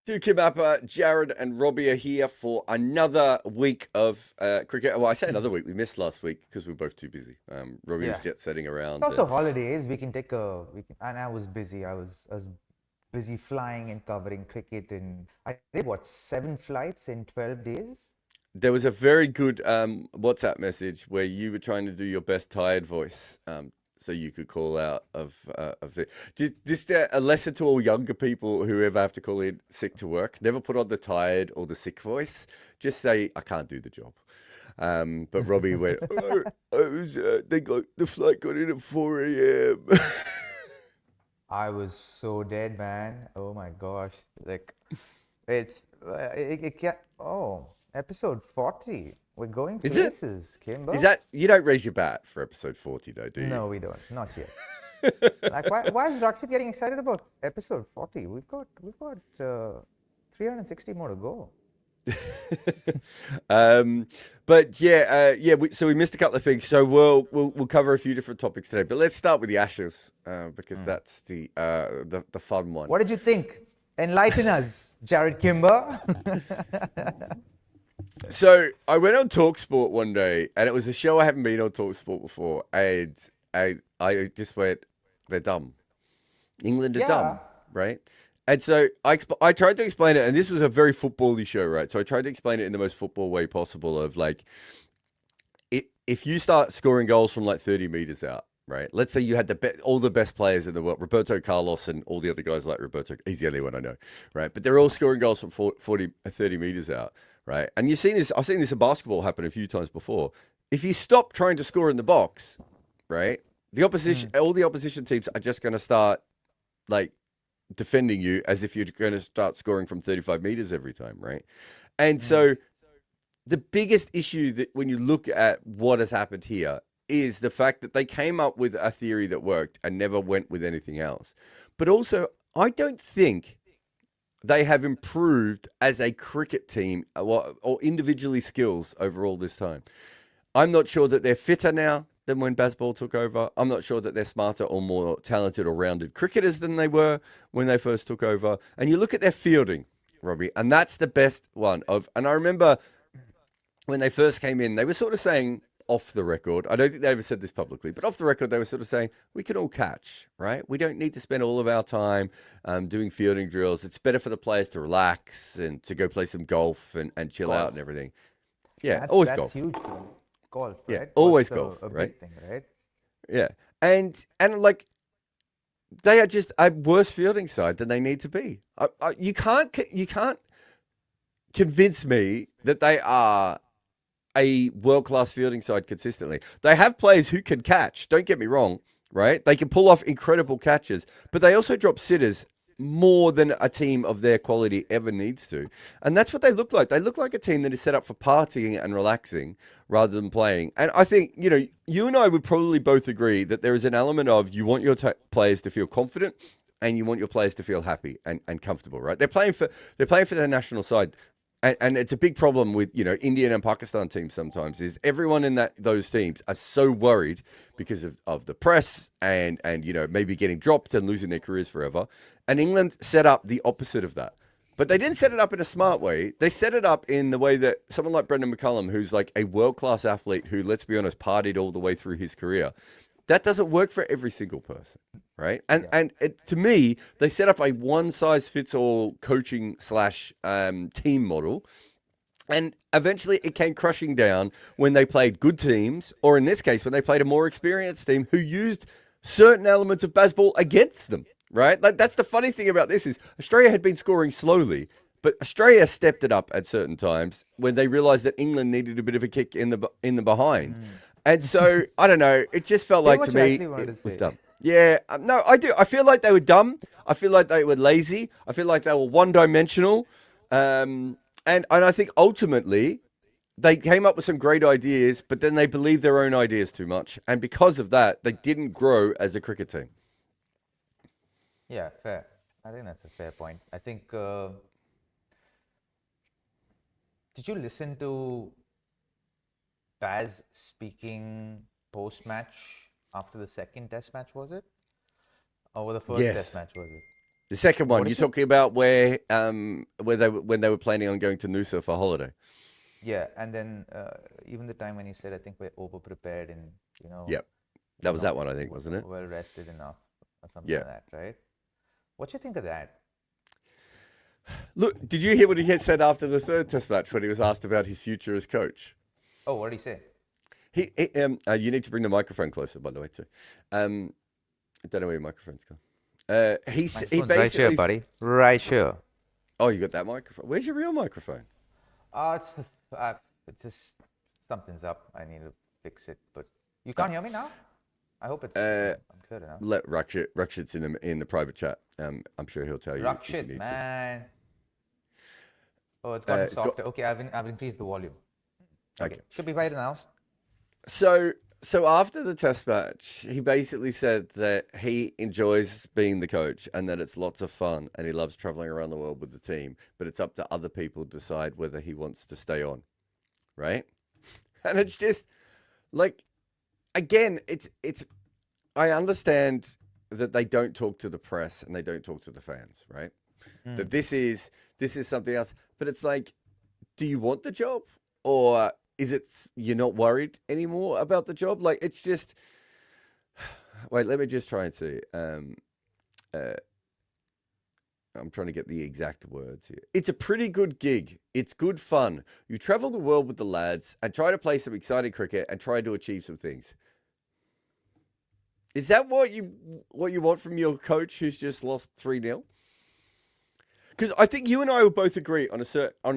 To KimAppa, Jarrod and Robbie are here for another week of cricket. Well, I say another week. We missed last week because we were both too busy. Robbie was Yeah. jet setting It's around. also holidays. We can take a and I was busy. I was busy flying and covering cricket, and I did what, 7 flights in 12 days? There was a very good WhatsApp message where you were trying to do your best tired voice, so you could call out of the. This a lesson to all younger people who ever have to call in sick to work. Never put on the tired or the sick voice. Just say I can't do the job. But Robbie went. Oh, the flight got in at 4 a.m. I was so dead, man. Oh my gosh. Like it can't, oh, episode 40. We're going Is it? places, Is Kimber. that you don't raise your bat for episode 40 though, do you? No, we don't. Not yet. Like why is Rakshit getting excited about episode 40? We've got 360 more to go. um, but yeah. So we missed a couple of things. So we'll cover a few different topics today. But let's start with the Ashes because that's the fun one. What did you think? Enlighten us, Jared Kimber. So I went on Talksport one day, and it was a show I haven't been on Talksport before, and I just went, they're dumb. England are Yeah. dumb, right? And so I tried to explain it, and this was a very football-y show, right? So I tried to explain it in the most football way possible of like, if you start scoring goals from like 30 meters out, right? Let's say you had all the best players in the world, Roberto Carlos and all the other guys like Roberto, he's the only one I know, right? But they're all scoring goals from 30 meters out, right? And you've seen this, I've seen this in basketball happen a few times before. If you stop trying to score in the box, right? The opposition, all the opposition teams are just going to start like defending you as if you're going to start scoring from 35 meters every time, right? And so the biggest issue that when you look at what has happened here is the fact that they came up with a theory that worked and never went with anything else. But also, I don't think they have improved as a cricket team or individually skills over all this time. I'm not sure that they're fitter now than when Bazball took over. I'm not sure that they're smarter or more talented or rounded cricketers than they were when they first took over. And you look at their fielding, Robbie, and that's the best one of. And I remember when they first came in, they were sort of saying off the record, I don't think they ever said this publicly, but off the record, they were sort of saying, we can all catch, right? We don't need to spend all of our time doing fielding drills. It's better for the players to relax and to go play some golf and chill out Golf. and everything. Yeah, That's always that's golf. huge for them. Golf, Yeah, right? always Golf's golf, a right? big thing, right? Yeah. And like they are just a worse fielding side than they need to be. You can't convince me that they are a world-class fielding side consistently. They have players who can catch, don't get me wrong, right? They can pull off incredible catches, but they also drop sitters more than a team of their quality ever needs to. And that's what they look like. They look like a team that is set up for partying and relaxing rather than playing. And I think, you and I would probably both agree that there is an element of you want your players to feel confident and you want your players to feel happy and comfortable, right? They're playing for their national side. And it's a big problem with Indian and Pakistan teams sometimes is everyone in those teams are so worried because of the press and maybe getting dropped and losing their careers forever. And England set up the opposite of that. But they didn't set it up in a smart way. They set it up in the way that someone like Brendan McCullum, who's like a world-class athlete who, let's be honest, partied all the way through his career, that doesn't work for every single person, right? And Yeah. to me, they set up a one size fits all coaching slash team model, and eventually it came crushing down when they played good teams, or in this case, when they played a more experienced team who used certain elements of baseball against them, right? Like that's the funny thing about this is Australia had been scoring slowly. But Australia stepped it up at certain times when they realised that England needed a bit of a kick in the behind, and so I don't know. It just felt Say like to what you me actually wanted it to was say. dumb. Yeah, no, I do. I feel like they were dumb. I feel like they were lazy. I feel like they were one-dimensional, and I think ultimately they came up with some great ideas, but then they believed their own ideas too much, and because of that, they didn't grow as a cricket team. Yeah, fair. I think that's a fair point. I think. Did you listen to Baz speaking post-match after the second Test match? Was it, or the first Test Yes, match? Was it? The second one, What you're is it? talking about where when they were planning on going to Noosa for holiday. Yeah, and then even the time when you said, I think we're over prepared and Yep, that we're was not that one, I think, wasn't it? well rested enough or something Yeah. like that, right? What you think of that? Look, did you hear what he had said after the third Test match when he was asked about his future as coach? Oh, what did he say? You need to bring the microphone closer, by the way, too. I don't know where your microphone's gone. He Microphone's basically. right here, buddy. Right here. Oh, you got that microphone. Where's your real microphone? It's just something's up. I need to fix it, but you can't hear me now. I hope it's I'm clear enough. Let Rakshit's in the private chat. I'm sure he'll tell you. if you Rakshit, need to. man. Oh, it's gotten it's got- softer. Okay, I've increased the volume. Okay. Should be better now. So after the Test match, he basically said that he enjoys being the coach and that it's lots of fun and he loves traveling around the world with the team, but it's up to other people to decide whether he wants to stay on, right? And it's just like, again, it's. I understand that they don't talk to the press and they don't talk to the fans, right? That this is something else, but it's like, do you want the job or is it you're not worried anymore about the job? Like, it's just, wait, let me just try and see. I'm trying to get the exact words here. It's a pretty good gig. It's good fun. You travel the world with the lads and try to play some exciting cricket and try to achieve some things. Is that what you want from your coach who's just lost 3-0? Because I think you and I will both agree on a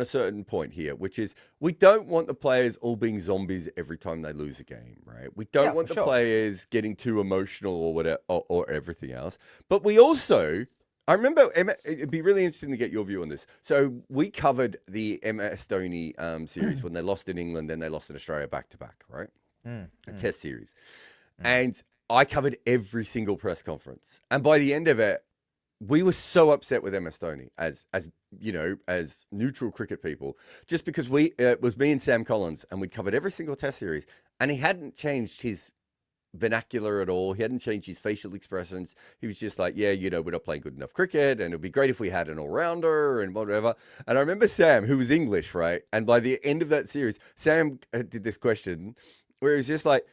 certain point here, which is we don't want the players all being zombies every time they lose a game, right? We don't want the players getting too emotional or whatever or everything else. But we also, I remember, it'd be really interesting to get your view on this. So we covered the MS Dhoni series when they lost in England, then they lost in Australia back to back, right? A Test series, and I covered every single press conference, and by the end of it, we were so upset with MS Dhoni as neutral cricket people, just because it was me and Sam Collins, and we'd covered every single Test series, and he hadn't changed his vernacular at all. He hadn't changed his facial expressions. He was just like, yeah, we're not playing good enough cricket, and it'd be great if we had an all-rounder and whatever. And I remember Sam, who was English, right? And by the end of that series, Sam did this question where he was just like,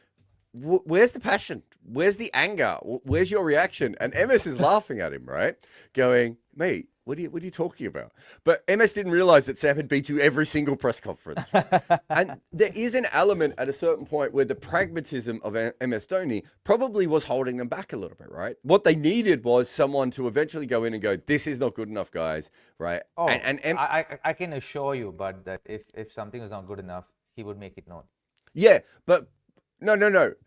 where's the passion? Where's the anger? Where's your reaction? And MS is laughing at him, right? Going, mate, what are you talking about? But MS didn't realize that Sam had been to every single press conference. And there is an element at a certain point where the pragmatism of MS Dhoni probably was holding them back a little bit, right? What they needed was someone to eventually go in and go, this is not good enough, guys, right? Oh, and I can assure you, bud, that if something was not good enough, he would make it known. Yeah, but no.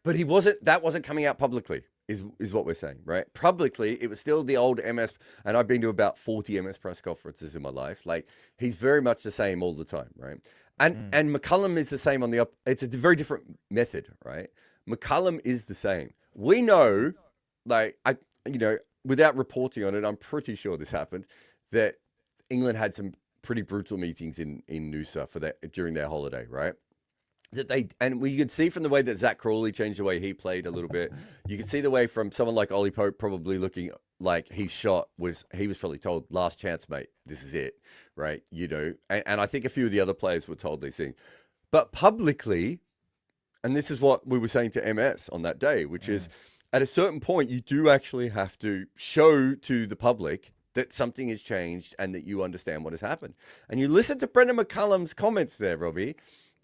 But that wasn't coming out publicly, is what we're saying, right? Publicly, it was still the old MS, and I've been to about 40 MS press conferences in my life. Like, he's very much the same all the time, right? And McCullum is the same on the up. It's a very different method, right? McCullum is the same. We know, like, without reporting on it, I'm pretty sure this happened, that England had some pretty brutal meetings in Noosa during their holiday, right? And we could see from the way that Zach Crawley changed the way he played a little bit. You could see the way from someone like Ollie Pope probably looking like his shot he was probably told, last chance, mate, this is it, right? And I think a few of the other players were told these things. But publicly, and this is what we were saying to MS on that day, which is at a certain point, you do actually have to show to the public that something has changed and that you understand what has happened. And you listen to Brendan McCullum's comments there, Robbie,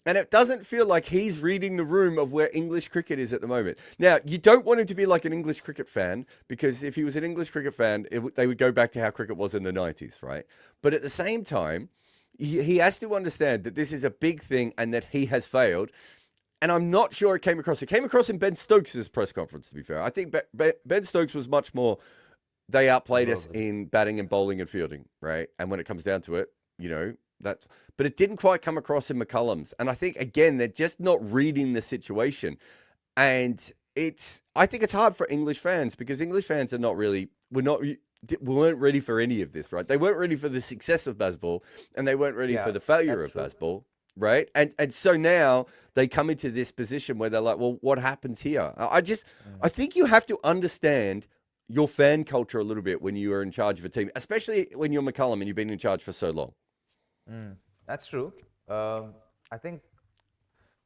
and it doesn't feel like he's reading the room of where English cricket is at the moment. Now, you don't want him to be like an English cricket fan, because if he was an English cricket fan, they would go back to how cricket was in the 90s, right? But at the same time, he has to understand that this is a big thing and that he has failed. And I'm not sure it came across. It came across in Ben Stokes' press conference, to be fair. I think Ben Stokes was much more, they outplayed us in batting and bowling and fielding, right? And when it comes down to it, but it didn't quite come across in McCullum's. And I think, again, they're just not reading the situation. And I think it's hard for English fans, because English fans are not really, weren't ready for any of this, right? They weren't ready for the success of Bazball, and they weren't ready for the failure of Bazball, right? And so now they come into this position where they're like, well, what happens here? I think you have to understand your fan culture a little bit when you are in charge of a team, especially when you're McCullum and you've been in charge for so long. That's true. I think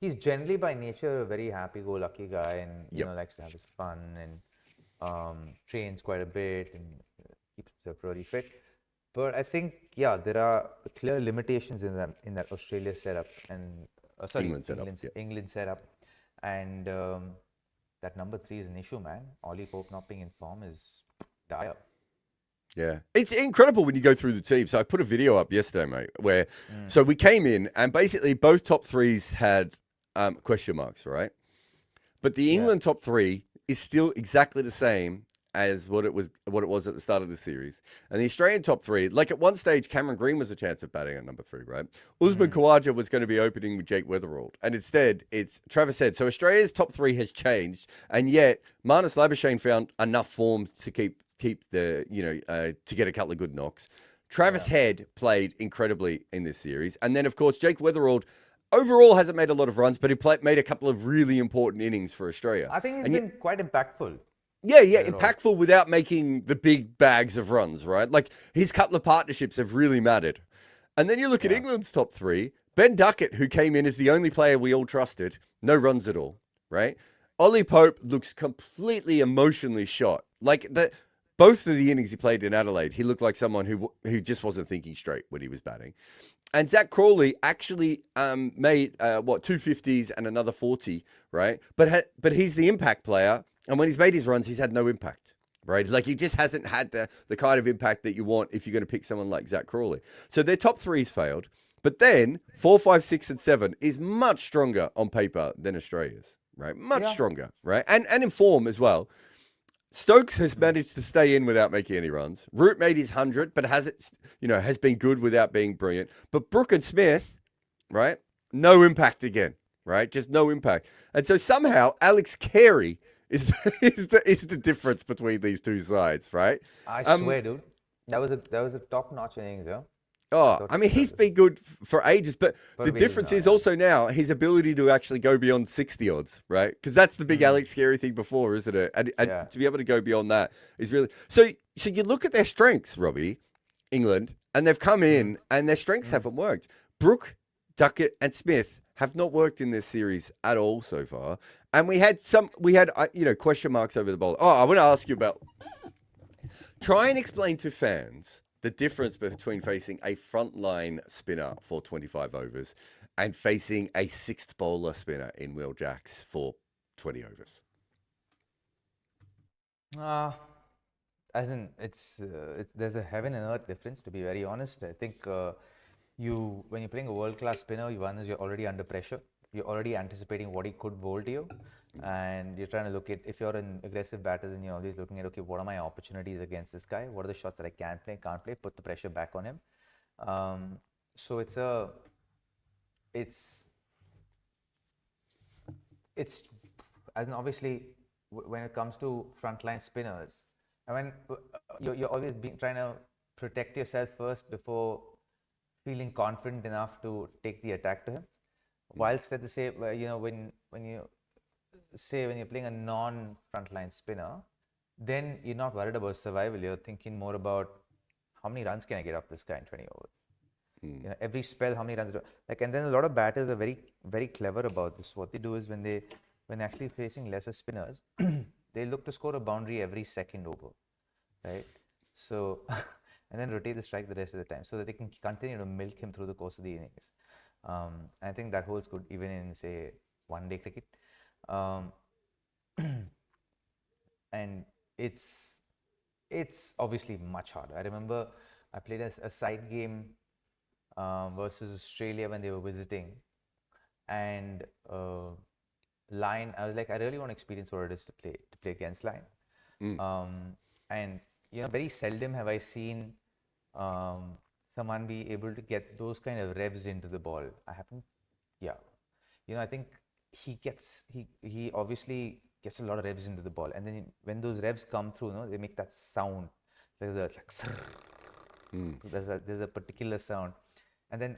he's generally by nature a very happy-go-lucky guy, and likes to have his fun, and trains quite a bit, and keeps himself really fit. But I think there are clear limitations in that Australia setup, and England setup, and that number 3 is an issue, man. Ollie Pope not being in form is dire. Yeah, it's incredible when you go through the team. So I put a video up yesterday, mate, where so we came in and basically both top threes had question marks, right? But the England top 3 is still exactly the same as what it was at the start of the series. And the Australian top 3, like at one stage, Cameron Green was a chance of batting at number 3, right? Usman Khawaja was going to be opening with Jake Weatherald. And instead, it's Travis Head. So Australia's top 3 has changed. And yet, Marnus Labuschagne found enough form to keep the, to get a couple of good knocks. Travis Head played incredibly in this series. And then, of course, Jake Weatherald overall hasn't made a lot of runs, but he made a couple of really important innings for Australia. I think he's been quite impactful. Yeah, impactful without making the big bags of runs, right? Like his couple of partnerships have really mattered. And then you look at England's top 3, Ben Duckett, who came in as the only player we all trusted, no runs at all, right? Ollie Pope looks completely emotionally shot. Like both of the innings he played in Adelaide, he looked like someone who just wasn't thinking straight when he was batting. And Zach Crawley actually made 250s and another 40, right? But he's the impact player, and when he's made his runs, he's had no impact, right? Like he just hasn't had the kind of impact that you want if you're going to pick someone like Zach Crawley. So their top 3's failed, but then 4, 5, 6, and 7 is much stronger on paper than Australia's, right? Much stronger, right? And in form as well. Stokes has managed to stay in without making any runs. Root made his 100, but has been good without being brilliant. But Brook and Smith, right? No impact again, right? Just no impact. And so somehow Alex Carey is the difference between these two sides, right? I swear, dude, that was a top-notch innings, yeah. Oh, I mean, he's been good for ages, but the difference is also now his ability to actually go beyond 60 odds, right? Because that's the big Alex Scary thing before, isn't it? And to be able to go beyond that is really... So you look at their strengths, Robbie, England, and they've come in and their strengths haven't worked. Brook, Duckett, and Smith have not worked in this series at all so far. And we had question marks over the bowl. Oh, I want to ask you about... Try and explain to fans the difference between facing a frontline spinner for 25 overs and facing a sixth bowler spinner in Will Jacks for 20 overs. As in, there's a heaven and earth difference, to be very honest. I think when you're playing a world-class spinner, you're already under pressure. You're already anticipating what he could bowl to you. And you're trying to look at, if you're an aggressive batter, then you're always looking at, okay, what are my opportunities against this guy? What are the shots that I can play, can't play? Put the pressure back on him. So it's as in obviously when it comes to frontline spinners, I mean, you're always trying to protect yourself first before feeling confident enough to take the attack to him. Whilst at the same, when you're playing a non-frontline spinner, then you're not worried about survival. You're thinking more about how many runs can I get off this guy in 20 overs. Every spell, how many runs and then a lot of batters are very, very clever about this. What they do is when actually facing lesser spinners, they look to score a boundary every second over, right? So, and then rotate the strike the rest of the time so that they can continue to milk him through the course of the innings. I think that holds good even in, say, one-day cricket. And it's obviously much harder. I remember I played a side game versus Australia when they were visiting, and Line, I was like, I really want to experience what it is to play against Line. And very seldom have I seen someone be able to get those kind of revs into the ball. I haven't. I think he obviously gets a lot of revs into the ball, and then when those revs come through, they make that sound. There's a particular sound, and then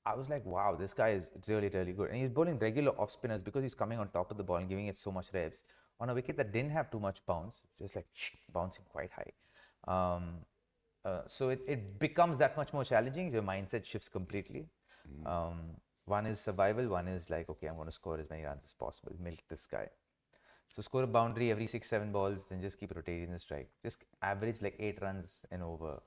I was like, wow, this guy is really, really good. And he's bowling regular off spinners because he's coming on top of the ball and giving it so much revs. on a wicket that didn't have too much bounce, just like bouncing quite high. So it becomes that much more challenging. Your mindset shifts completely. One is survival, one is like, okay, I'm going to score as many runs as possible, milk this guy. So score a boundary every 6-7 balls, then just keep rotating the strike. Just average like 8 runs and over.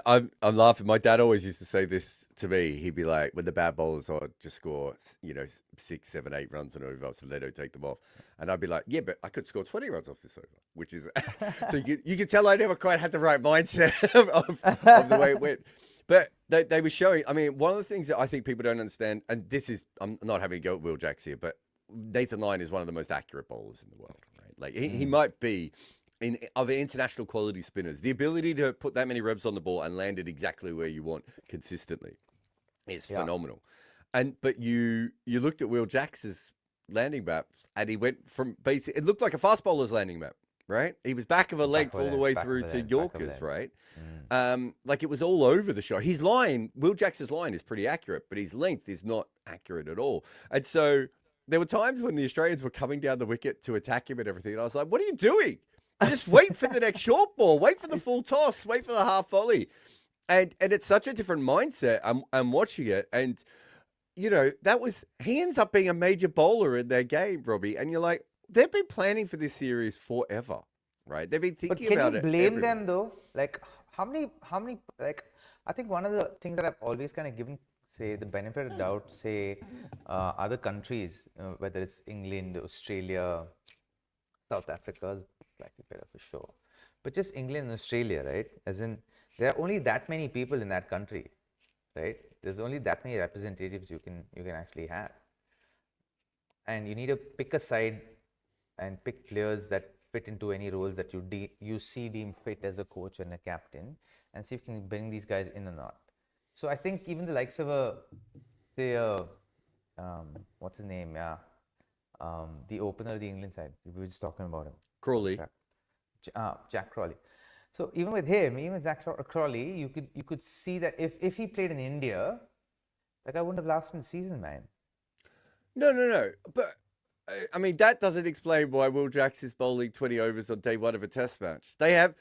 I'm laughing. My dad always used to say this to me. He'd be like, when the bad bowlers are just score, 6, 7, 8 runs and over, so they don't take them off. And I'd be like, yeah, but I could score 20 runs off this over, which is so you can tell I never quite had the right mindset of the way it went. But they were showing. I mean, one of the things that I think people don't understand, and this is, I'm not having a go at Will Jacks here, but Nathan Lyon is one of the most accurate bowlers in the world, right? Like he might be. Of international quality spinners, the ability to put that many revs on the ball and land it exactly where you want consistently is phenomenal. But you looked at Will Jacks's landing maps, and he went from it looked like a fast bowler's landing map, right? He was back of a length all the way through to Yorkers, right? Like it was all over the shot. His line, Will Jacks's line, is pretty accurate, but his length is not accurate at all. And so there were times when the Australians were coming down the wicket to attack him and everything, and I was like, "What are you doing? Just wait for the next short ball. Wait for the full toss. Wait for the half volley." And it's such a different mindset. I'm watching it, and he ends up being a major bowler in their game, Robbie. And you're like, they've been planning for this series forever, right? They've been thinking about it. But can you blame them though? Like how many? Like I think one of the things that I've always kind of given, say, the benefit of doubt, say, other countries, whether it's England, Australia, South Africa. Slightly better for sure, but just England and Australia, right? As in, there are only that many people in that country, right? There's only that many representatives you can actually have, and you need to pick a side and pick players that fit into any roles that you see deem fit as a coach and a captain, and see if you can bring these guys in or not. So I think even the likes of what's his name? Yeah, the opener of the England side. We were just talking about him. Crawley. Jack Crawley. So even with him, even Jack Crawley, you could see that if he played in India, that guy wouldn't have lasted the season, man. No. But I mean, that doesn't explain why Will Jacks is bowling 20 overs on day one of a Test match. They have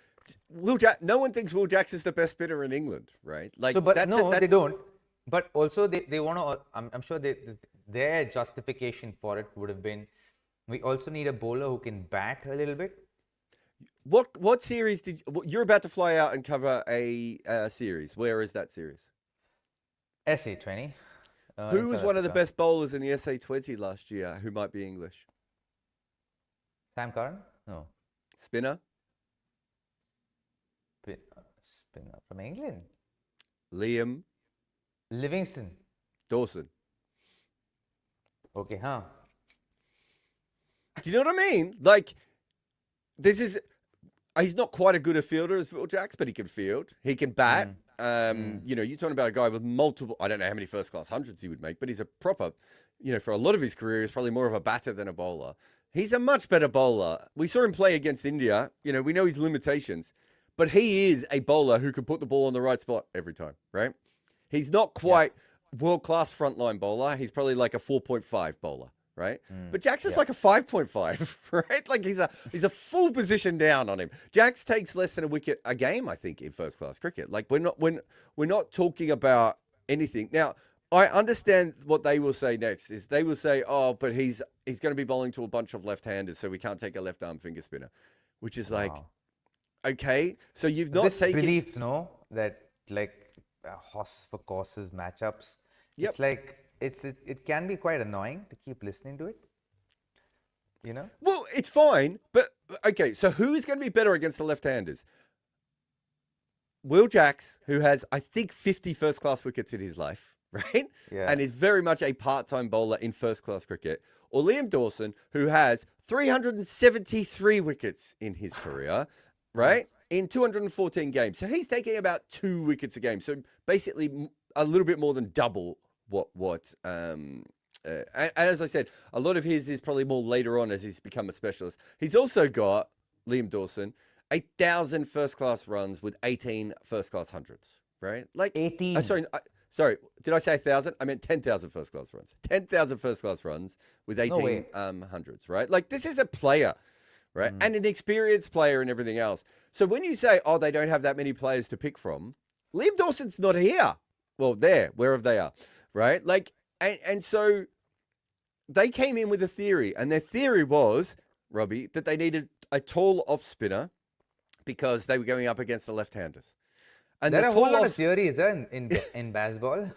no one thinks Will Jacks is the best spinner in England, right? Like, so, but they don't. But also, they want to. I'm sure their justification for it would have been, we also need a bowler who can bat a little bit. What series you're about to fly out and cover a series? Where is that series? SA20. Who was one of the best bowlers in the SA20 last year? Who might be English? Sam Curran? No. Spinner? Spinner from England. Liam Livingston. Dawson. Okay, huh? Do you know what I mean? Like, he's not quite a good a fielder as Will Jacks, but he can field. He can bat. You're talking about a guy with multiple, I don't know how many first class hundreds he would make, but he's a proper, for a lot of his career, he's probably more of a batter than a bowler. He's a much better bowler. We saw him play against India. We know his limitations, but he is a bowler who can put the ball on the right spot every time, right? He's not quite world-class frontline bowler. He's probably like a 4.5 bowler, right? But Jacks is like a 5.5, right? Like he's a full position down on him. Jacks takes less than a wicket a game, I think, in first-class cricket. Like we're not talking about anything. Now, I understand what they will say next is they will say, oh, but he's going to be bowling to a bunch of left-handers, so we can't take a left-arm finger spinner, which is like, okay, so you've not taken belief, no, that like horse for courses matchups. Yep. It's like it can be quite annoying to keep listening to it. Well, it's fine, but okay. So who is going to be better against the left-handers? Will Jacks, who has I think 50 first-class wickets in his life, right? Yeah. And is very much a part-time bowler in first-class cricket, or Liam Dawson, who has 373 wickets in his career, right? In 214 games. So he's taking about 2 wickets a game. So basically a little bit more than double and as I said, a lot of his is probably more later on as he's become a specialist. He's also got, Liam Dawson, 8,000 first-class runs with 18 first-class hundreds, right? Like 18. Sorry, did I say 1,000? I meant 10,000 first-class runs. 10,000 first-class runs with No 18 way. hundreds, right? Like, this is a player, right? And an experienced player and everything else. So when you say, oh, they don't have that many players to pick from, Liam Dawson's not here. Well, there, wherever they are, right? Like, and so they came in with a theory, and their theory was, Robbie, that they needed a tall off spinner because they were going up against the left-handers. And There the are a whole tall lot off, of theories in baseball.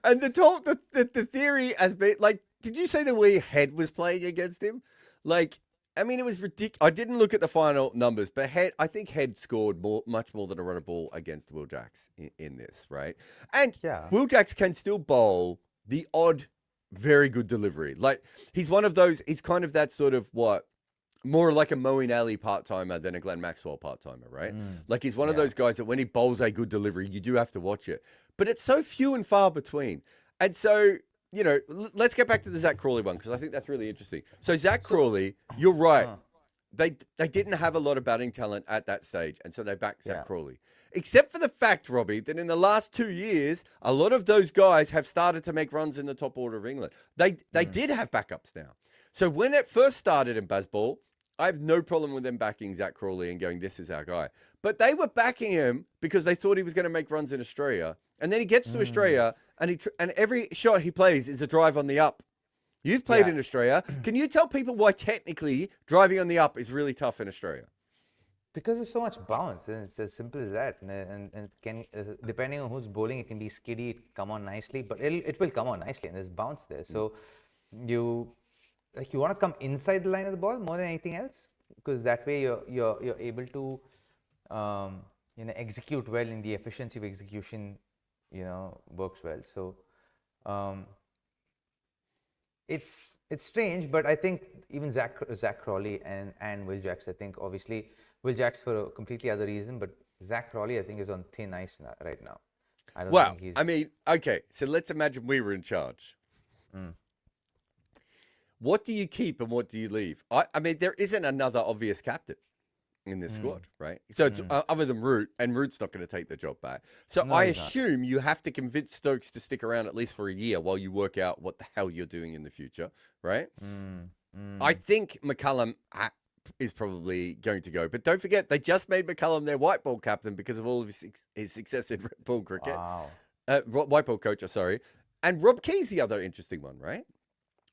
and the theory has been like, did you see the way Head was playing against him? Like, I mean, it was ridiculous. I didn't look at the final numbers, but I think Head scored much more than a run of ball against Will Jacks in this, right? And Yeah. Will Jacks can still bowl the odd, very good delivery. Like, he's one of those. He's kind of that sort of more like a Moeen Ali part-timer than a Glenn Maxwell part-timer, right? Like, he's one of those guys that when he bowls a good delivery, you do have to watch it. But it's so few and far between. And so, you know, let's get back to the Zach Crawley one, because I think that's really interesting. So Zach Crawley, you're right. They didn't have a lot of batting talent at that stage, and so they backed Zach Crawley. Except for the fact, Robbie, that in the last 2 years, a lot of those guys have started to make runs in the top order of England. They did have backups now. So when it first started in Bazball, I have no problem with them backing Zach Crawley and going, this is our guy. But they were backing him because they thought he was going to make runs in Australia. And then he gets to Australia, and every shot he plays is a drive on the up. You've played in Australia. Can you tell people why technically driving on the up is really tough in Australia? Because there's so much bounce, and it's as simple as that. And it can, depending on who's bowling, it can be skiddy, it come on nicely, but it will come on nicely, and there's bounce there. So you want to come inside the line of the ball more than anything else, because that way you're able to execute well, in the efficiency of execution works well. So it's strange, but I think even Zach Crawley and Will Jacks, I think obviously Will Jacks for a completely other reason, but Zach Crawley I think is on thin ice right now. I don't think he's... I mean, okay, so let's imagine we were in charge. What do you keep and what do you leave? I mean, there isn't another obvious captain in this squad, right? So it's other than Root, and Root's not going to take the job back. So I assume you have to convince Stokes to stick around at least for a year while you work out what the hell you're doing in the future, right? I think McCullum is probably going to go, but don't forget they just made McCullum their white ball captain because of all of his success in red ball cricket. Wow. White ball coach, sorry. And Rob Key's the other interesting one, right?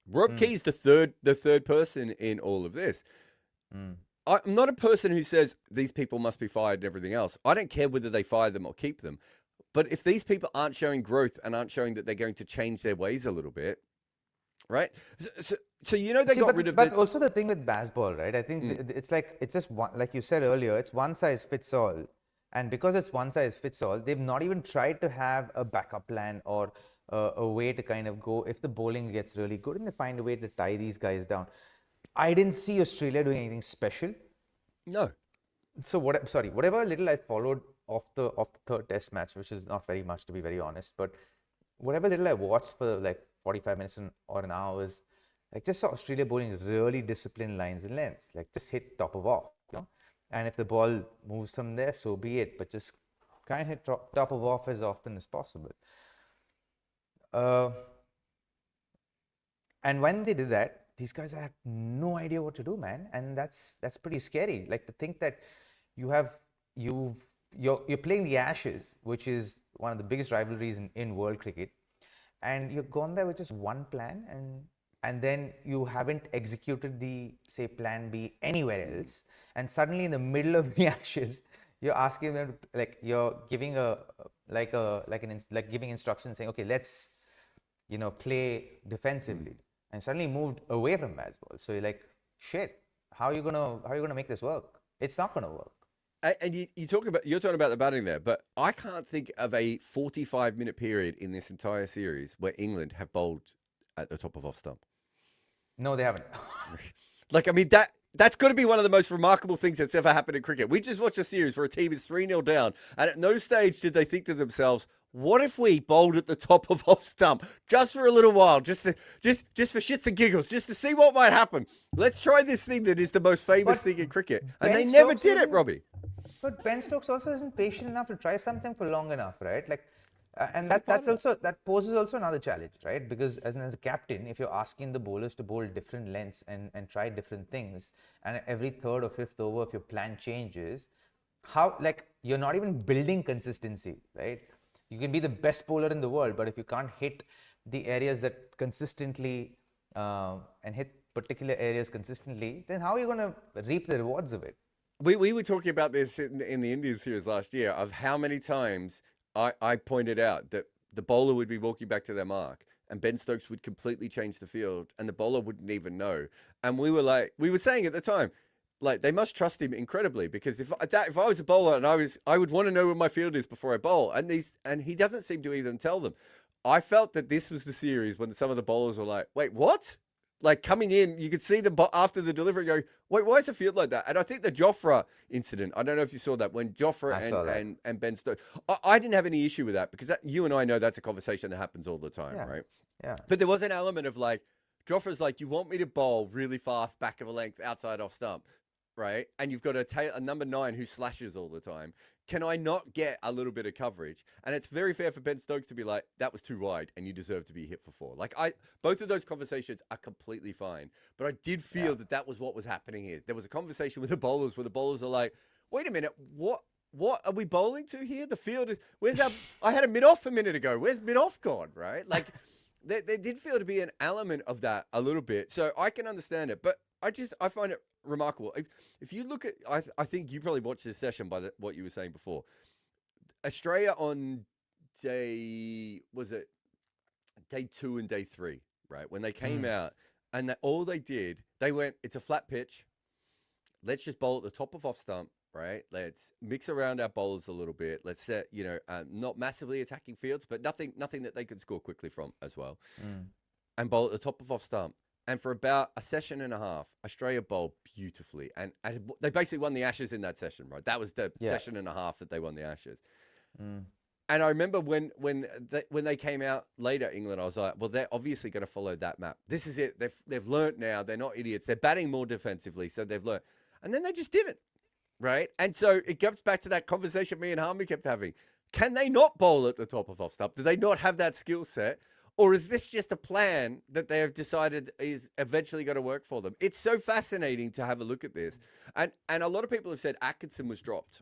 Rob Key's the third person in all of this. I'm not a person who says these people must be fired and everything else. I don't care whether they fire them or keep them. But if these people aren't showing growth and aren't showing that they're going to change their ways a little bit, right? So they got rid of. But also the thing with baseball, right? I think it's just one, like you said earlier, it's one size fits all. And because it's one size fits all, they've not even tried to have a backup plan or a way to kind of go if the bowling gets really good and they find a way to tie these guys down. I didn't see Australia doing anything special. No. So whatever little I followed of the third test match, which is not very much to be very honest, but whatever little I watched for like 45 minutes or an hour was like just saw Australia bowling really disciplined lines and lengths, like just hit top of off, and if the ball moves from there, so be it, but just try and hit top of off as often as possible. And when they did that, these guys had no idea what to do, man, and that's pretty scary. Like to think that you're playing the Ashes, which is one of the biggest rivalries in world cricket, and you've gone there with just one plan, and then you haven't executed the, say, plan B anywhere else, and suddenly in the middle of the Ashes, you're asking them to, like, you're giving giving instructions saying, okay, let's play defensively, and suddenly moved away from baseball. So you're like, shit, how are you gonna make this work? It's not gonna work. And you're talking about the batting there, but I can't think of a 45-minute period in this entire series where England have bowled at the top of off stump. No, they haven't. Like, I mean, that's got to be one of the most remarkable things that's ever happened in cricket. We just watched a series where a team is 3-0 down, and at no stage did they think to themselves, what if we bowled at the top of off stump just for a little while, just for shits and giggles, just to see what might happen? Let's try this thing that is the most famous thing in cricket. And they never did it, Robbie. But Ben Stokes also isn't patient enough to try something for long enough, right? Like, And that poses also another challenge, right? Because as a captain, if you're asking the bowlers to bowl different lengths and try different things, and every third or fifth over, if your plan changes, how, like, you're not even building consistency, right? You can be the best bowler in the world, but if you can't hit the areas that consistently and hit particular areas consistently, then how are you going to reap the rewards of it? We were talking about this in the Indian series last year of how many times I pointed out that the bowler would be walking back to their mark and Ben Stokes would completely change the field and the bowler wouldn't even know. And we were saying at the time, like, they must trust him incredibly, because if I was a bowler and I would want to know where my field is before I bowl, and he doesn't seem to even tell them. I felt that this was the series when some of the bowlers were like, wait, what? Like, coming in, you could see after the delivery going, wait, why is the field like that? And I think the Jofra incident, I don't know if you saw that, when Jofra and Ben Stokes, I didn't have any issue with that, because you and I know that's a conversation that happens all the time, right? Yeah. But there was an element of like, Jofra's like, you want me to bowl really fast, back of a length, outside off stump, right? And you've got a number 9 who slashes all the time. Can I not get a little bit of coverage? And it's very fair for Ben Stokes to be like, that was too wide and you deserve to be hit for 4. Like, both of those conversations are completely fine. But I did feel that was what was happening here. There was a conversation with the bowlers where the bowlers are like, wait a minute, what are we bowling to here? The field is, I had a mid-off a minute ago. Where's mid-off gone, right? Like, there did feel to be an element of that a little bit. So I can understand it. But I find it remarkable. If you look at, I think you probably watched this session by what you were saying before. Australia on day 2 and day 3, right? When they came out, and all they did, they went, it's a flat pitch. Let's just bowl at the top of off stump, right? Let's mix around our bowlers a little bit. Let's set, not massively attacking fields, but nothing that they could score quickly from as well. And bowl at the top of off stump. And for about a session and a half, Australia bowled beautifully. And they basically won the Ashes in that session, right? That was the session and a half that they won the Ashes. And I remember when they came out later, England, I was like, well, they're obviously going to follow that map. This is it. They've learnt now. They're not idiots. They're batting more defensively, so they've learnt. And then they just didn't, right? And so it comes back to that conversation me and Harmy kept having. Can they not bowl at the top of off stump? Do they not have that skill set? Or is this just a plan that they have decided is eventually going to work for them? It's so fascinating to have a look at this. And a lot of people have said Atkinson was dropped,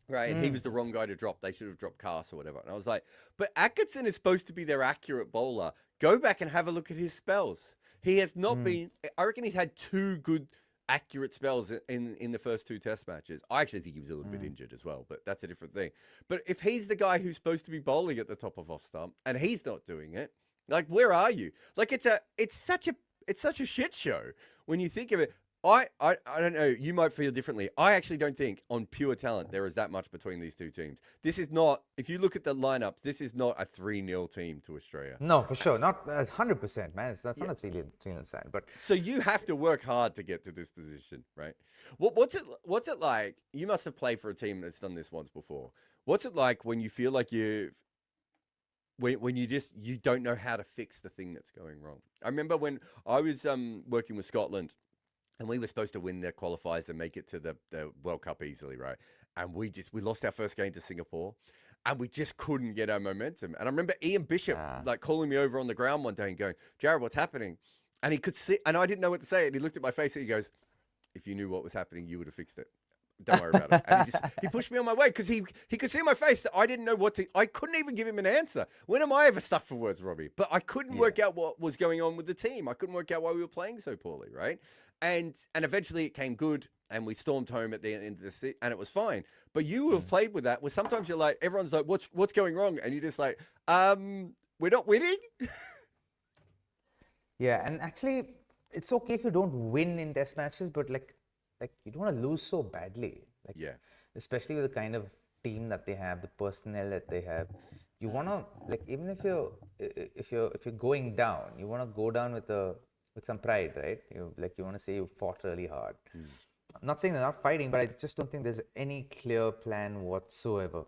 right? And he was the wrong guy to drop. They should have dropped Cass or whatever. And I was like, but Atkinson is supposed to be their accurate bowler. Go back and have a look at his spells. He has not been, I reckon he's had 2 good accurate spells in the first 2 test matches. I actually think he was a little bit injured as well, but that's a different thing. But if he's the guy who's supposed to be bowling at the top of off stump and he's not doing it, like, where are you? Like, it's such a shit show when you think of it. I don't know, you might feel differently. I actually don't think on pure talent there is that much between these 2 teams. This is not, if you look at the lineups, this is not a 3-0 team to Australia. No, for sure. Not 100%, man. That's not a 3-0 side. But so you have to work hard to get to this position, right? What's it like? You must have played for a team that's done this once before. What's it like when you feel like when you don't know how to fix the thing that's going wrong? I remember when I was working with Scotland, and we were supposed to win their qualifiers and make it to the World Cup easily, right? And we lost our first game to Singapore, and we just couldn't get our momentum. And I remember Ian Bishop like calling me over on the ground one day and going, Jarrod, what's happening? And he could see, and I didn't know what to say. And he looked at my face and he goes, if you knew what was happening, you would have fixed it. Don't worry about it. And he pushed me on my way because he could see in my face that I didn't know I couldn't even give him an answer. When am I ever stuck for words, Robbie? But I couldn't work out what was going on with the team. I couldn't work out why we were playing so poorly, right? And eventually it came good and we stormed home at the end of the season and it was fine. But you have played with that where sometimes you're like, everyone's like, what's going wrong? And you're just like, we're not winning. Yeah, and actually it's okay if you don't win in test matches, but like you don't want to lose so badly. Like, especially with the kind of team that they have, the personnel that they have. You want to, like, even if you're going down, you want to go down with some pride, right? You want to say you fought really hard. I'm not saying they're not fighting, but I just don't think there's any clear plan whatsoever.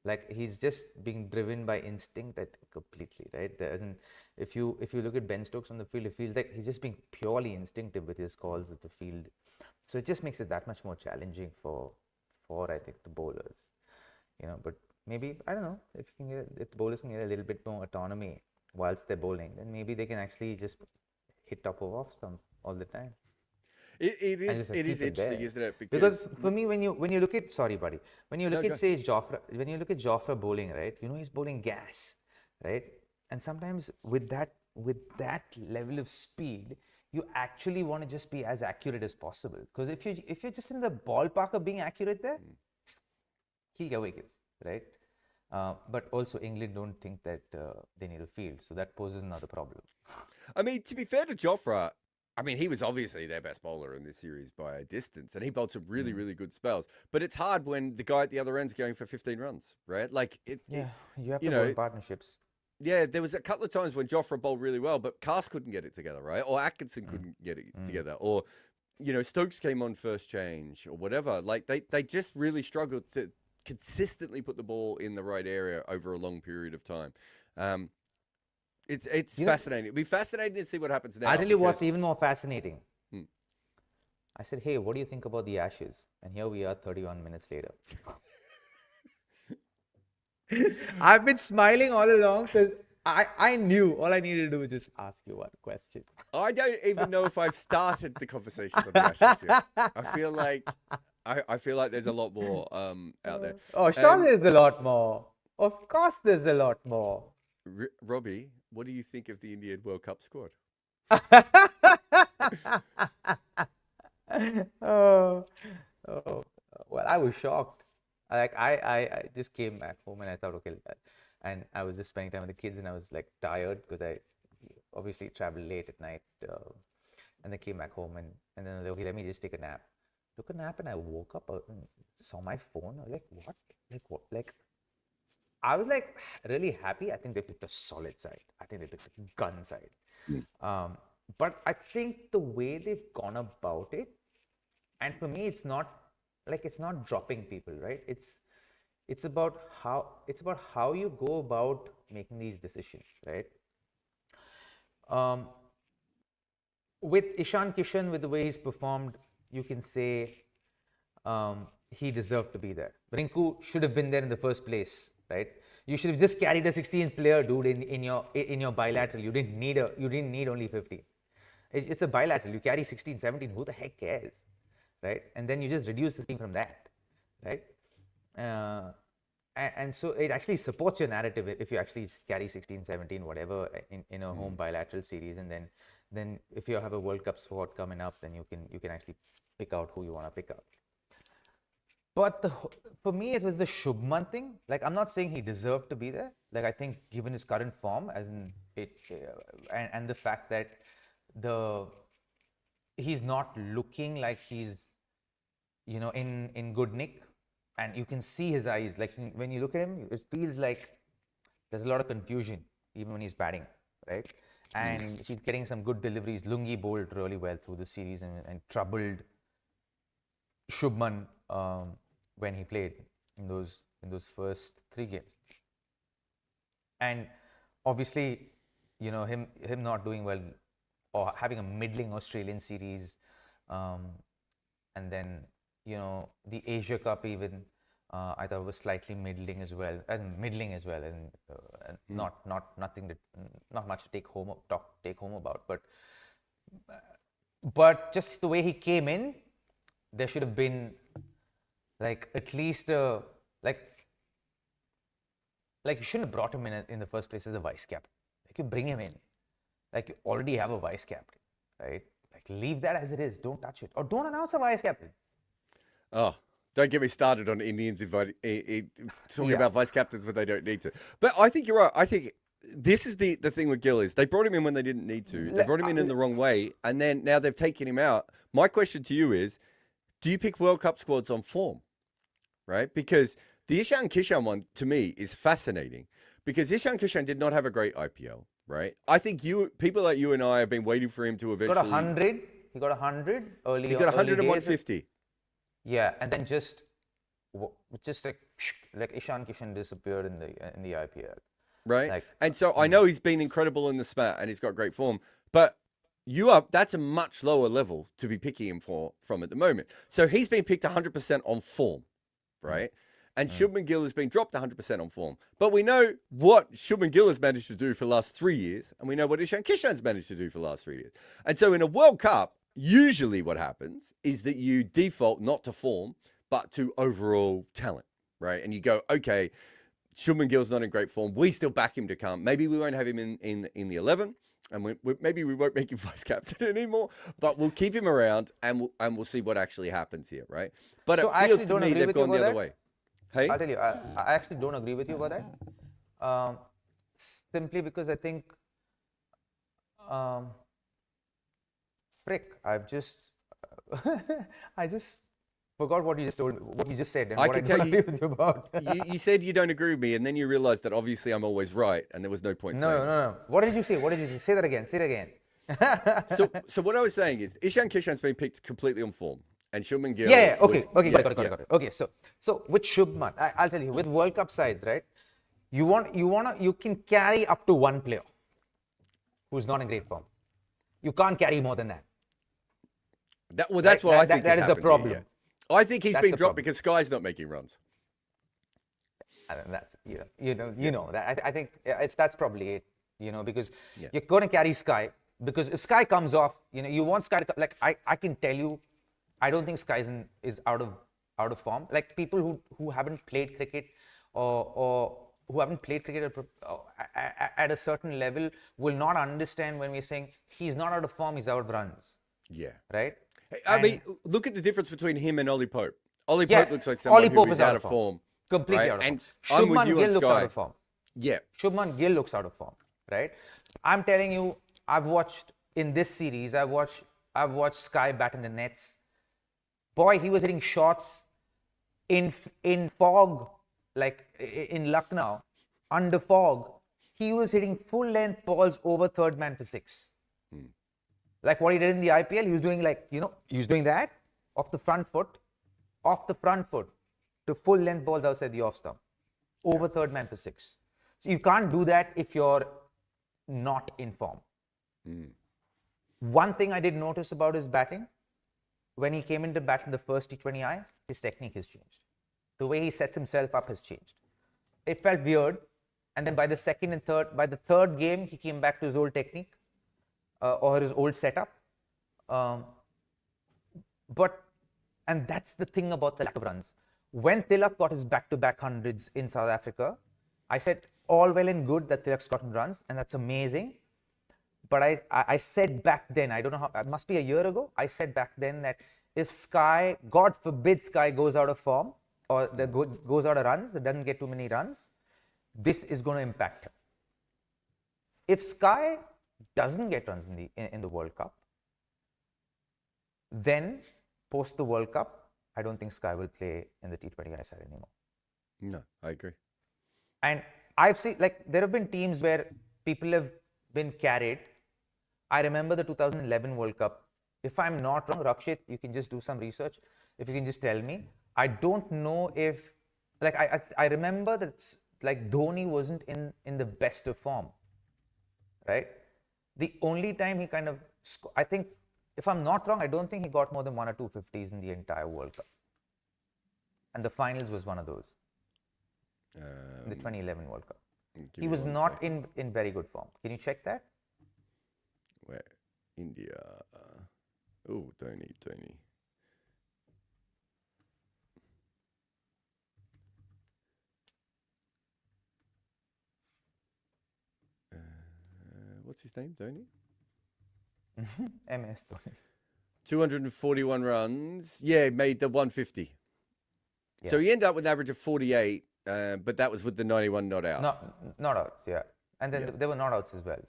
Like, he's just being driven by instinct, I think, completely, right? There isn't, if you look at Ben Stokes on the field, it feels like he's just being purely instinctive with his calls at the field. So it just makes it that much more challenging for I think the bowlers, but maybe, I don't know, if the bowlers can get a little bit more autonomy whilst they're bowling, then maybe they can actually just hit top of off some all the time. It And is just it is keep it interesting, there. isn't it? Because for me, when you look at, sorry, buddy, when you look No, at go. say Jofra bowling, right? He's bowling gas, right? And sometimes with that level of speed, you actually want to just be as accurate as possible. Because if you're just in the ballpark of being accurate there, he'll get wickets, right? But also England don't think that they need a field, so that poses another problem. I mean, to be fair to Jofra, I mean, he was obviously their best bowler in this series by a distance, and he bowled some really, really good spells. But it's hard when the guy at the other end's going for 15 runs, right? Like, Yeah, you have you to bowl know, in partnerships. yeah, there was a couple of times when Jofra bowled really well, but Cast couldn't get it together, right? Or Atkinson couldn't get it together. Or, Stokes came on first change or whatever. Like, they just really struggled to consistently put the ball in the right area over a long period of time. It's fascinating. It'd be fascinating to see what happens now. I'll tell you what's even more fascinating. Hmm. I said, hey, what do you think about the Ashes? And here we are 31 minutes later. I've been smiling all along because I knew all I needed to do was just ask you one question. I don't even know if I've started the conversation on the Ashes yet. I feel like there's a lot more out there. Oh, sure, there's a lot more. Of course, there's a lot more. Robbie, what do you think of the Indian World Cup squad? Oh, well, I was shocked. Like I just came back home and I thought, okay, and I was just spending time with the kids and I was like tired because I obviously traveled late at night, and then came back home and then I was like, okay, let me just take a nap. Took a nap and I woke up and saw my phone. I was like, what? Like what? Like I was like really happy. I think they picked a solid side. I think they picked a gun side. But I think the way they've gone about it, and for me, it's not dropping people, right? It's about how you go about making these decisions, right? With Ishan Kishan, with the way he's performed, you can say he deserved to be there. Rinku should have been there in the first place, right? You should have just carried a 16th player, dude, in your bilateral. You didn't need only 50. It's a bilateral. You carry 16, 17. Who the heck cares, right? And then you just reduce the team from that, right? And so it actually supports your narrative if you actually carry 16, 17, whatever in a home bilateral series, and then if you have a World Cup squad coming up, then you can actually pick out who you want to pick out. But for me, it was the Shubman thing. Like, I'm not saying he deserved to be there. Like, I think given his current form, as in it, and the fact that he's not looking like he's in good nick, and you can see his eyes. Like when you look at him, it feels like there's a lot of confusion even when he's batting, right? And he's getting some good deliveries. Lungi bowled really well through the series and troubled Shubman when he played in those first 3 games. And obviously, him not doing well or having a middling Australian series, and then the Asia Cup even I thought was slightly middling as well, and not much to take home about, but just the way he came in, there should have been like at least like you shouldn't have brought him in the first place as a vice captain. Like, you bring him in, like you already have a vice captain, right? Like, leave that as it is. Don't touch it, or don't announce a vice captain. Oh, don't get me started on Indians talking about vice captains when they don't need to. But I think you're right. I think this is the thing with Gill is they brought him in when they didn't need to. They brought him in the wrong way, and then now they've taken him out. My question to you is, do you pick World Cup squads on form, right? Because the Ishan Kishan one, to me, is fascinating because Ishan Kishan did not have a great IPL, right? I think people like you and I have been waiting for him to eventually... He got 100 early. He got 100 and 150. Yeah, and then just like Ishan Kishan disappeared in the IPL. Right? And so I know he's been incredible in the spat and he's got great form, but that's a much lower level to be picking him from at the moment. So he's been picked 100% on form, right? And Shubman Gill has been dropped 100% on form. But we know what Shubman Gill has managed to do for the last 3 years, and we know what Ishan Kishan's managed to do for the last 3 years. And so in a World Cup, usually what happens is that you default not to form, but to overall talent, right? And you go, okay, Shubman Gill's not in great form. We still back him to come. Maybe we won't have him in the 11, and maybe we won't make him vice captain anymore, but we'll keep him around, and we'll see what actually happens here, right? But So it feels to me they've gone the other way. Hey? I'll tell you, I actually don't agree with you about that. Simply because I think, I've just, I just forgot what you just told me, what you just said, and what I don't agree with you about. you said you don't agree with me, and then you realized that obviously I'm always right, and there was no point saying No. What did you say? What did you say? Say that again. Say it again. So what I was saying is Ishan Kishan's been picked completely on form. And Shubman Gill. Yeah. Okay. Got it. Okay. So with Shubman, I'll tell you, with World Cup sides, right? You can carry up to one player who's not in great form. You can't carry more than that. That's what I think. That is the problem. Here, yeah. I think he's been dropped because Sky's not making runs. And that's that I think that's probably it. Because you're going to carry Sky, because if Sky comes off, you want Sky to, like, I can tell you, I don't think Sky is out of form. Like, people who haven't played cricket or who haven't played cricket at a certain level will not understand when we're saying he's not out of form, he's out of runs. Yeah. Right? I mean, look at the difference between him and Ollie Pope. Ollie Pope looks like someone who is out of form. Completely out of form. And I'm with you Gill on looks Sky. out of form. Yeah. Shubman Gill looks out of form, right? I'm telling you, I've watched in this series, I've watched Sky bat in the nets. Boy, he was hitting shots in fog, like in Lucknow, under fog. He was hitting full length balls over third man for 6. Like what he did in the IPL, he was doing he was doing that off the front foot to full length balls outside the off stump, over third man for 6. So you can't do that if you're not in form. One thing I did notice about his batting, when he came into bat in the first T20I, his technique has changed. The way he sets himself up has changed. It felt weird, and then by the third game, he came back to his old technique or his old setup. And that's the thing about the lack of runs. When Tilak got his back-to-back hundreds in South Africa, I said, all well and good that Tilak's gotten runs, and that's amazing. But I said back then, I don't know how, it must be a year ago, I said back then that if Sky, God forbid Sky goes out of form or goes out of runs, it doesn't get too many runs, this is going to impact him. If Sky doesn't get runs in the World Cup, then post the World Cup, I don't think Sky will play in the T20I side anymore. No, I agree. And I've seen, there have been teams where people have been carried. I remember the 2011 World Cup. If I'm not wrong, Rakshit, you can just do some research. If you can just tell me. I don't know if, I remember that, Dhoni wasn't in the best of form, right? The only time he kind of, I think, if I'm not wrong, I don't think he got more than 1 or 2 50s in the entire World Cup. And the finals was one of those. The 2011 World Cup. He was not in very good form. Can you check that? Where? India. Dhoni. What's his name? Dhoni? MS Dhoni. 241 runs. Yeah, made the 150. Yeah. So he ended up with an average of 48, but that was with the 91 not out. Not outs, yeah. And then there were not outs as well.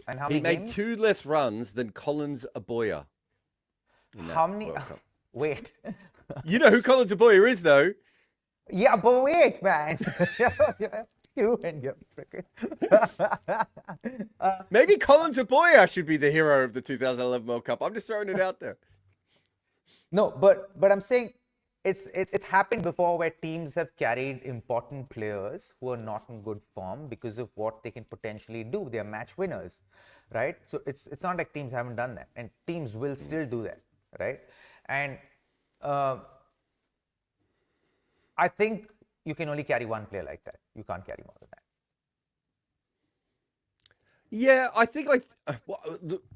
And how he many made games? 2 less runs than Collins Aboya. How many? Wait. You know who Collins Aboya is, though? Yeah, but wait, man. You and your cricket. Maybe Collins Aboya should be the hero of the 2011 World Cup. I'm just throwing it out there. No, but I'm saying it's happened before where teams have carried important players who are not in good form because of what they can potentially do. They are match winners, right? So it's not like teams haven't done that, and teams will still do that, right? And I think you can only carry one player like that. You can't carry more than that. Yeah, I think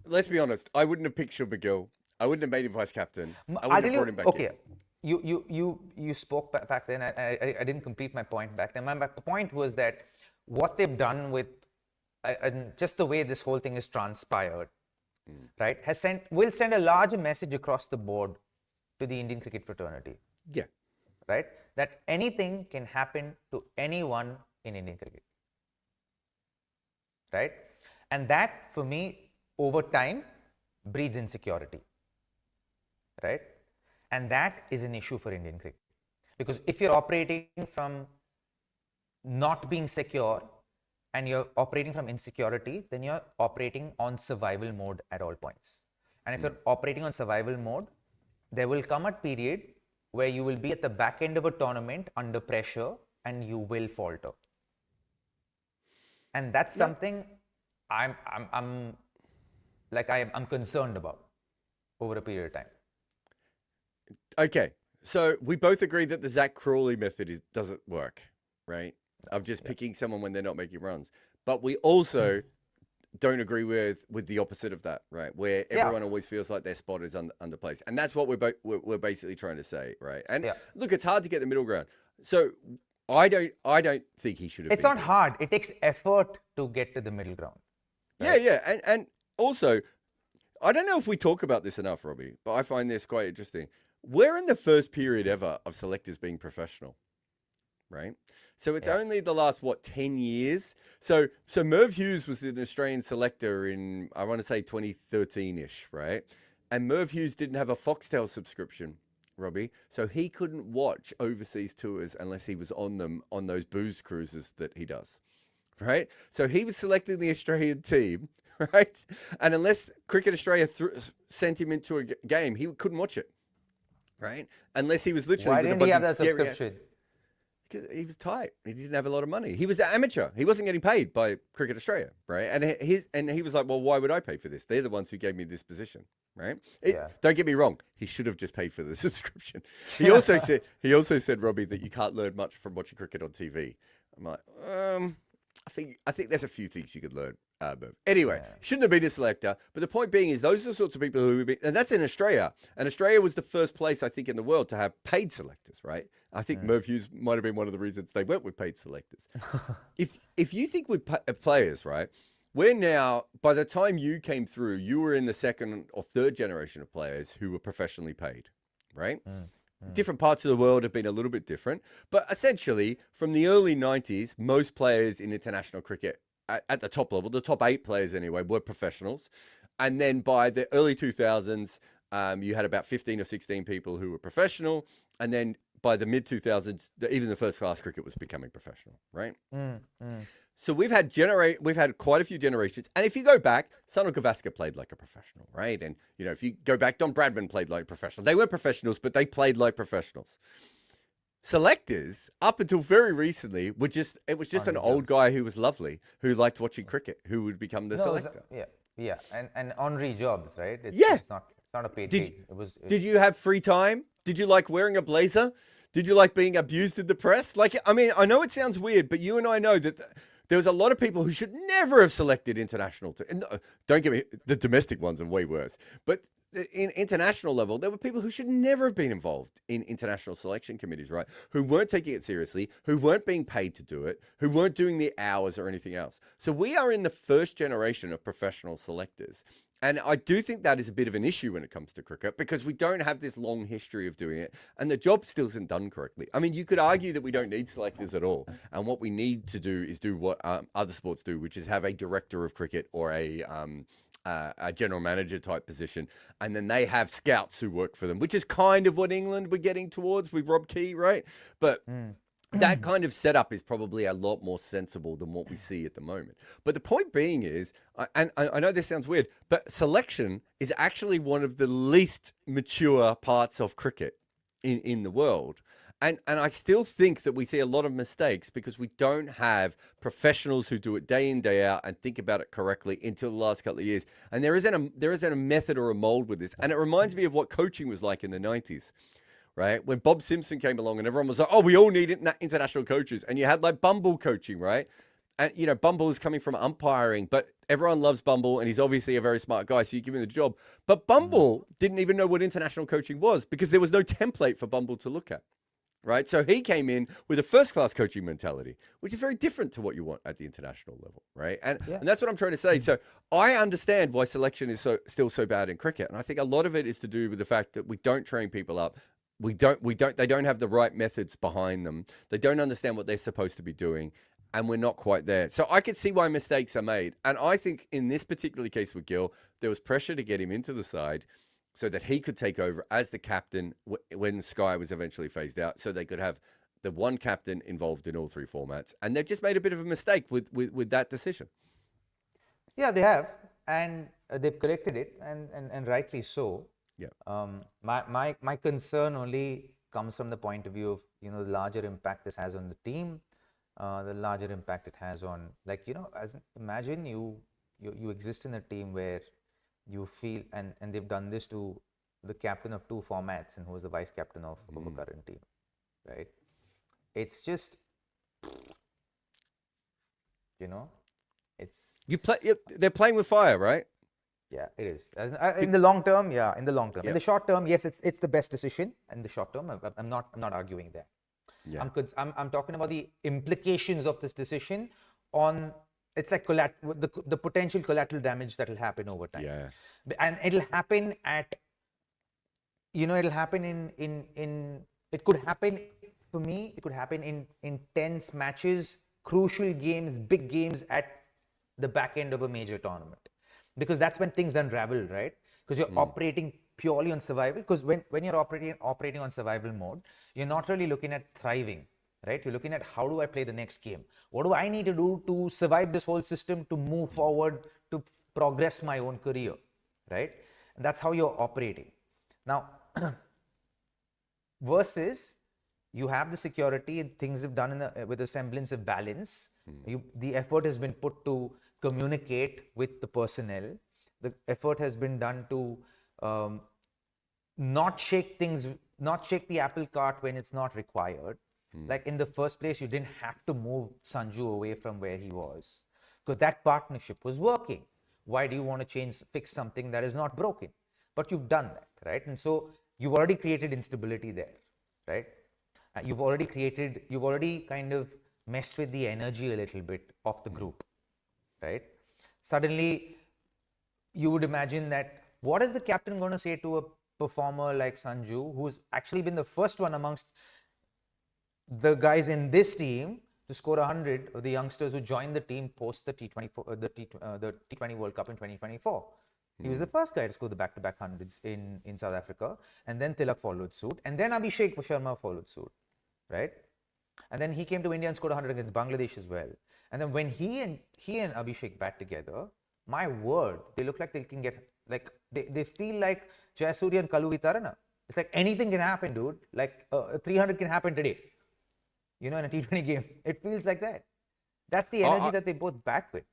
let's be honest. I wouldn't have picked Shubman Gill. I wouldn't have made him vice captain. I wouldn't have brought him back okay. in. You spoke back then. I didn't complete my point back then. My point was that what they've done with and just the way this whole thing is transpired, right, will send a larger message across the board to the Indian cricket fraternity. Yeah. Right? That anything can happen to anyone in Indian cricket. Right? And that, for me, over time, breeds insecurity. Right? And that is an issue for Indian cricket. Because if you're operating from not being secure and you're operating from insecurity, then you're operating on survival mode at all points. And if you're operating on survival mode, there will come a period where you will be at the back end of a tournament under pressure and you will falter. And that's something I'm concerned about over a period of time. Okay, so we both agree that the Zach Crawley method doesn't work, right? Of just picking someone when they're not making runs. But we also don't agree with the opposite of that, right? Where everyone always feels like their spot is underplaced, and that's what we're basically trying to say, right? And look, it's hard to get the middle ground. So I don't think he should have. It's not hard. It takes effort to get to the middle ground. Right? Yeah, and also, I don't know if we talk about this enough, Robbie, but I find this quite interesting. We're in the first period ever of selectors being professional, right? So it's only the last, 10 years? So Merv Hughes was an Australian selector in, I want to say 2013-ish, right? And Merv Hughes didn't have a Foxtel subscription, Robbie. So he couldn't watch overseas tours unless he was on them on those booze cruises that he does, right? So he was selecting the Australian team, right? And unless Cricket Australia sent him into a game, he couldn't watch it, right? Unless he was literally... Why didn't he have that subscription? Because he was tight. He didn't have a lot of money. He was an amateur. He wasn't getting paid by Cricket Australia, right? And he was like, well, why would I pay for this? They're the ones who gave me this position, right? Don't get me wrong. He should have just paid for the subscription. He also said, Robbie, that you can't learn much from watching cricket on TV. I'm like, I think there's a few things you could learn. Anyway, shouldn't have been a selector. But the point being is those are the sorts of people who have been, and that's in Australia. And Australia was the first place, I think, in the world to have paid selectors, right? I think Merv Hughes might have been one of the reasons they went with paid selectors. If you think with players, right, we're now, by the time you came through, you were in the second or third generation of players who were professionally paid, right? Different parts of the world have been a little bit different. But essentially, from the early 90s, most players in international cricket at the top level, the top 8 players anyway, were professionals. And then by the early 2000s, you had about 15 or 16 people who were professional. And then by the mid 2000s, even the first class cricket was becoming professional, right? So we've had quite a few generations. And if you go back, Sunil Gavaskar played like a professional, right? And, you know, if you go back, Don Bradman played like a professional. They weren't professionals, but they played like professionals. Selectors, up until very recently, it was just an old guy who was lovely, who liked watching cricket, who would become the selector. And Henri Jobs, right? It's not a paid gig. Did you have free time? Did you like wearing a blazer? Did you like being abused in the press? Like, I mean, I know it sounds weird, but you and I know that there was a lot of people who should never have selected international. Don't get me, the domestic ones are way worse. But in international level, there were people who should never have been involved in international selection committees, right? Who weren't taking it seriously, who weren't being paid to do it, who weren't doing the hours or anything else. So we are in the first generation of professional selectors. And I do think that is a bit of an issue when it comes to cricket because we don't have this long history of doing it and the job still isn't done correctly. I mean, you could argue that we don't need selectors at all. And what we need to do is do what other sports do, which is have a director of cricket or a general manager type position. And then they have scouts who work for them, which is kind of what England were getting towards with Rob Key, right? But that kind of setup is probably a lot more sensible than what we see at the moment. But the point being is, and I know this sounds weird, but selection is actually one of the least mature parts of cricket in the world. And I still think that we see a lot of mistakes because we don't have professionals who do it day in, day out and think about it correctly until the last couple of years. And there isn't a method or a mold with this. And it reminds me of what coaching was like in the 90s. right? When Bob Simpson came along and everyone was like, oh, we all need international coaches. And you had like Bumble coaching, right? And, you know, Bumble is coming from umpiring, but everyone loves Bumble and he's obviously a very smart guy. So you give him the job. But Bumble didn't even know what international coaching was because there was no template for Bumble to look at. Right. So he came in with a first class coaching mentality, which is very different to what you want at the international level. Right. And that's what I'm trying to say. So I understand why selection is still so bad in cricket. And I think a lot of it is to do with the fact that we don't train people up. They don't have the right methods behind them. They don't understand what they're supposed to be doing. And we're not quite there. So I could see why mistakes are made. And I think in this particular case with Gill, there was pressure to get him into the side so that he could take over as the captain when Sky was eventually phased out, so they could have the one captain involved in all three formats. And they've just made a bit of a mistake with that decision. Yeah, they have, and they've corrected it, and rightly so. Yeah. My concern only comes from the point of view of, you know, the larger impact this has on the team, the larger impact it has on, like, you know, imagine you exist in a team where you feel, and they've done this to the captain of two formats and who was the vice captain of a current team, right? It's just, you know, they're playing with fire, right? Yeah, it is. In the long term, yeah, in the long term. Yeah. In the short term, yes, it's the best decision. In the short term, I'm not arguing that. Yeah. I'm talking about the implications of this decision on, it's like the potential collateral damage that will happen over time. Yeah. And it'll happen at, you know, it'll happen in it could happen, for me, it could happen in tense matches, crucial games, big games at the back end of a major tournament. Because that's when things unravel, right? Because you're operating purely on survival. Because when you're operating on survival mode, you're not really looking at thriving, right? You're looking at, how do I play the next game? What do I need to do to survive this whole system, to move forward, to progress my own career, right? And that's how you're operating. Now, versus you have the security and things have done with a semblance of balance. The effort has been put to communicate with the personnel. The effort has been done to not shake the apple cart when it's not required. Like in the first place, you didn't have to move Sanju away from where he was because that partnership was working. Why do you want to fix something that is not broken? But you've done that, right? And so you've already created instability there, right? You've already kind of messed with the energy a little bit of the group, right? Suddenly, you would imagine that, what is the captain going to say to a performer like Sanju, who's actually been the first one amongst the guys in this team to score 100, of the youngsters who joined the team post the T20 World Cup in 2024. He was the first guy to score the back-to-back hundreds in South Africa, and then Tilak followed suit, and then Abhishek Sharma followed suit, right? And then he came to India and scored 100 against Bangladesh as well. And then when he and Abhishek bat together, my word, they look like they can get, like, they feel like Jayasuriya and Kalu Vitarana. It's like anything can happen, dude. Like 300 can happen today, you know, in a T20 game. It feels like that. That's the energy that they both bat with.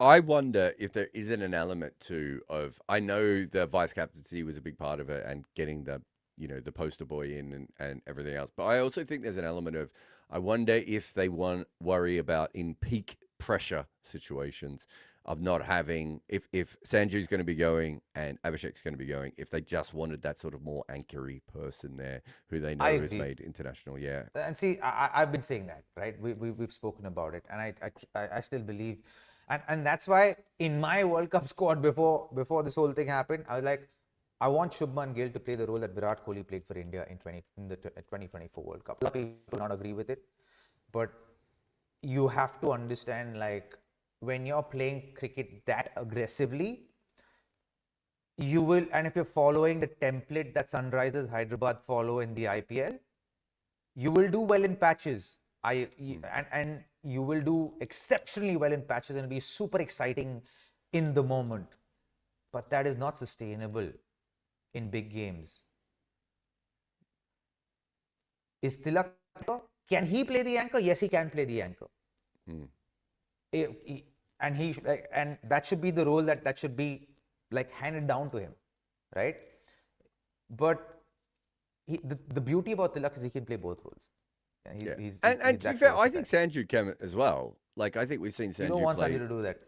I wonder if there isn't an element too of, I know the vice captaincy was a big part of it and getting the, you know, the poster boy in and everything else. But I also think there's an element of, I wonder if they worry about in peak pressure situations of not having, if Sanju's going to be going and Abhishek's going to be going, if they just wanted that sort of more anchory person there who they know has made international. Yeah. And see, I've been saying that, right? We've spoken about it, and I still believe, and that's why in my World Cup squad before this whole thing happened, I was like, I want Shubman Gill to play the role that Virat Kohli played for India in the 2024 World Cup. A lot of people do not agree with it, but you have to understand, like, when you're playing cricket that aggressively, you will, and if you're following the template that Sunrisers Hyderabad follow in the IPL, you will do well in patches. And you will do exceptionally well in patches and be super exciting in the moment. But that is not sustainable in big games. Is Tilak, can he play the anchor? Yes, he can play the anchor. And that should be the role that should be like handed down to him, right? But the beauty about Tilak is he can play both roles. Yeah, he's and to be that fair, I versatile. think Sanju can as well. Like I think we've seen You don't Sanju want play. Sanju to do that.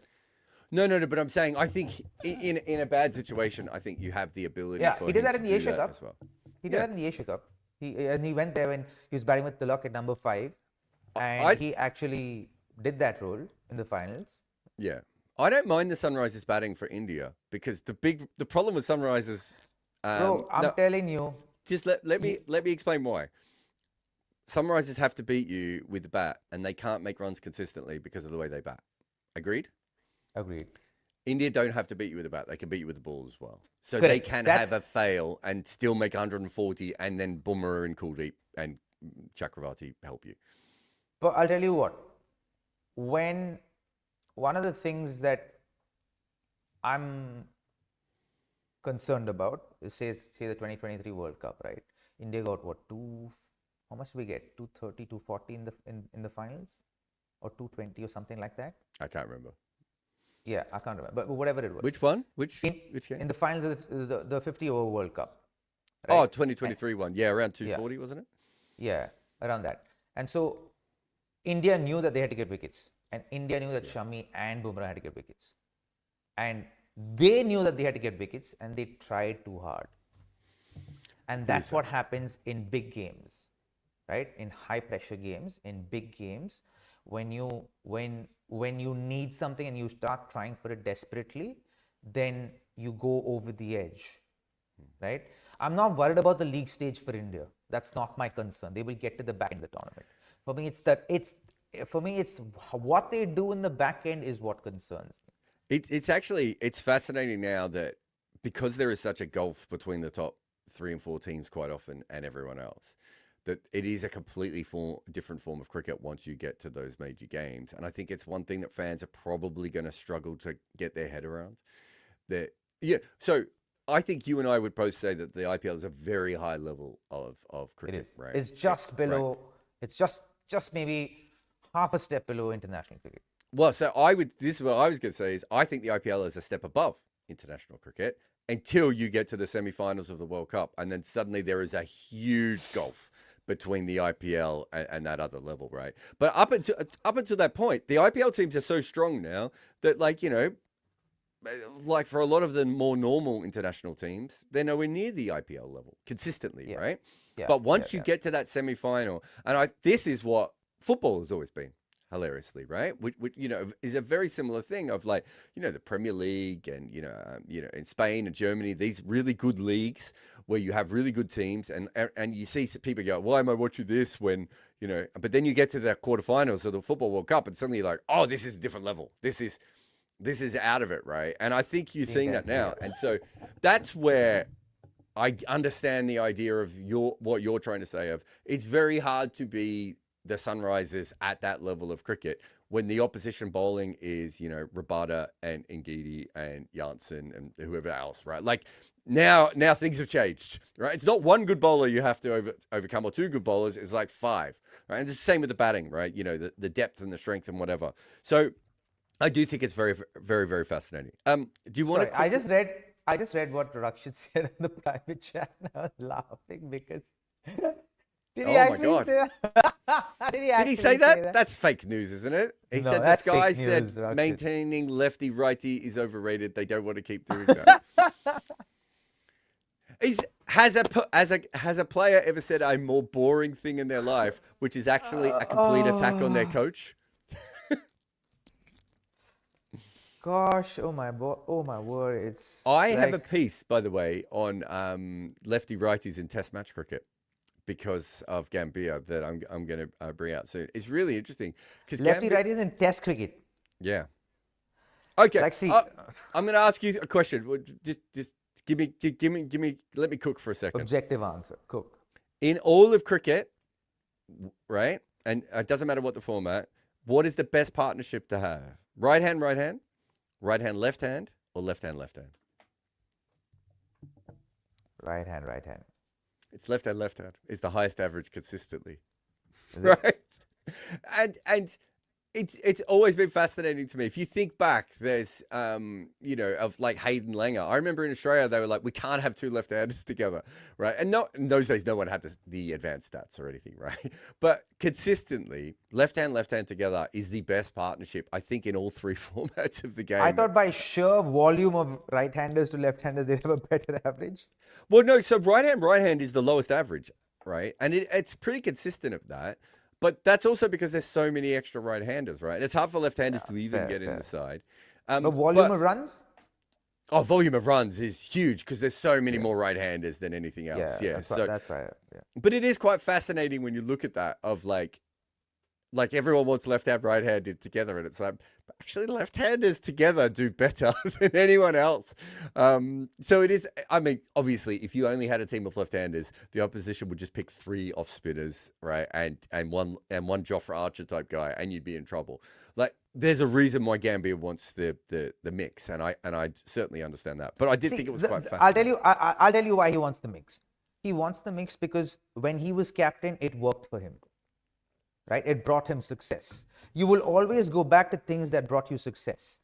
No, but I'm saying I think in a bad situation, I think you have the ability Yeah, for he did him that to in the do Asia that Cup. as well. He did that in the Asia Cup. He went there when he was batting with Tilak at number 5, and he actually did that role in the finals. Yeah, I don't mind the Sunrisers batting for India because the problem with Sunrisers. Bro, I'm telling you. Just let me explain why. Sunrisers have to beat you with the bat, and they can't make runs consistently because of the way they bat. Agreed? Agreed. India don't have to beat you with the bat; they can beat you with the ball as well. So Correct. they can have a fail and still make 140, and then Bumrah and Kuldeep and Chakravarti help you. But I'll tell you what. When one of the things that I'm concerned about is say the 2023 World Cup, right? India got what, how much did we get? 230, 240 in the finals, or 220 or something like that. I can't remember. Yeah, I can't remember, but whatever it was. Which one? Which game? In the finals of the 50 over World Cup. Right? Oh, 2023 one. Yeah, around 240, wasn't it? Yeah, around that. And so India knew that they had to get wickets, and India knew that Shami and Bumrah had to get wickets, and they knew that they had to get wickets, and they tried too hard. And that's what happens in big games, right? In high pressure games, in big games, when you need something and you start trying for it desperately, then you go over the edge, right? I'm not worried about the league stage for India. That's not my concern. They will get to the back end of the tournament. For me, it's what they do in the back end is what concerns me. It's fascinating now that because there is such a gulf between the top 3 and 4 teams quite often and everyone else, that it is a completely different form of cricket once you get to those major games. And I think it's one thing that fans are probably going to struggle to get their head around. So I think you and I would both say that the IPL is a very high level of cricket. It is. Right? It's just below. Right. It's just maybe half a step below international cricket. Well, so this is what I was going to say is I think the IPL is a step above international cricket until you get to the semi-finals of the World Cup. And then suddenly there is a huge gulf between the IPL and that other level, right? But up until that point, the IPL teams are so strong now that, like for a lot of the more normal international teams, they're nowhere near the IPL level consistently, right? Yeah, but once you get to that semi-final, and this is what football has always been, hilariously, right? Which is a very similar thing of the Premier League and in Spain and Germany, these really good leagues where you have really good teams, and you see people go, why am I watching this when But then you get to the quarterfinals of the Football World Cup, and suddenly you're like, oh, this is a different level. This is out of it, right? And I think you're seeing that now, and so that's where I understand the idea of what you're trying to say. Of it's very hard to be the Sunrisers at that level of cricket when the opposition bowling is, Rabada and Ngidi and Janssen and whoever else, right? Like now things have changed, right? It's not one good bowler you have to overcome or 2 good bowlers. It's like 5, right? And it's the same with the batting, right? The depth and the strength and whatever. So I do think it's very, very, very fascinating. Do you want to? I just read what Rakshit said in the private chat. And I was laughing because. Did he actually say that? Did he say that? That's fake news, isn't it? He said this guy said maintaining lefty-righty is overrated. They don't want to keep doing that. Has a player ever said a more boring thing in their life, which is actually a complete attack on their coach? Gosh, oh my word! I have a piece, by the way, on lefty-righties in Test match cricket, because of Gambia that I'm going to bring out soon. It's really interesting because lefty-righties in Test cricket. Yeah. Okay. I'm going to ask you a question. Just give me. Let me cook for a second. Objective answer. Cook. In all of cricket, right? And it doesn't matter what the format. What is the best partnership to have? Right hand, left hand, or left hand, left hand? Right hand. It's left hand. It's the highest average consistently, right? And It's always been fascinating to me. If you think back, there's of like Hayden Langer. I remember in Australia they were like, we can't have two left-handers together, right? And not in those days, no one had the advanced stats or anything, right? But consistently, left hand together is the best partnership, I think, in all three formats of the game. I thought by sheer volume of right-handers to left-handers, they'd have a better average. Well, no. So right hand is the lowest average, right? And it's pretty consistent of that. But that's also because there's so many extra right-handers, right? It's hard for left-handers to even get in the side. But volume of runs? Oh, volume of runs is huge because there's so many more right-handers than anything else. Yeah, that's right. Yeah. But it is quite fascinating when you look at that of like everyone wants left-hand, right-handed together, and it's like actually left-handers together do better than anyone else. So it is. I mean, obviously, if you only had a team of left-handers, the opposition would just pick 3 off spinners, right, and one Jofra Archer type guy, and you'd be in trouble. Like, there's a reason why Gambia wants the mix, and I certainly understand that. But I did think it was quite fascinating. I'll tell you why he wants the mix. He wants the mix because when he was captain, it worked for him. Right? It brought him success. You will always go back to things that brought you success.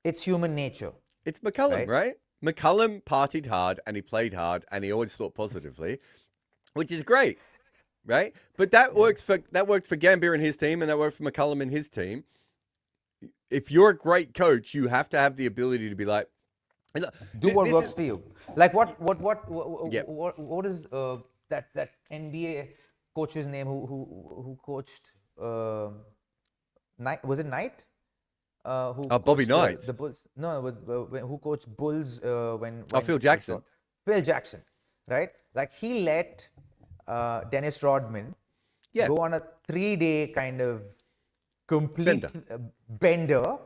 It's human nature. It's McCullum, right? McCullum partied hard and he played hard and he always thought positively, which is great, right? But that worked for Gambia and his team, and that worked for McCullum and his team. If you're a great coach, you have to have the ability to be like, do what works for you. Like what is that NBA coach's name who coached Knight? Was it Knight? Bobby Knight. The Bulls. No, it was who coached Bulls when Phil Jackson. Phil Jackson, right? Like he let Dennis Rodman go on a 3-day kind of complete bender,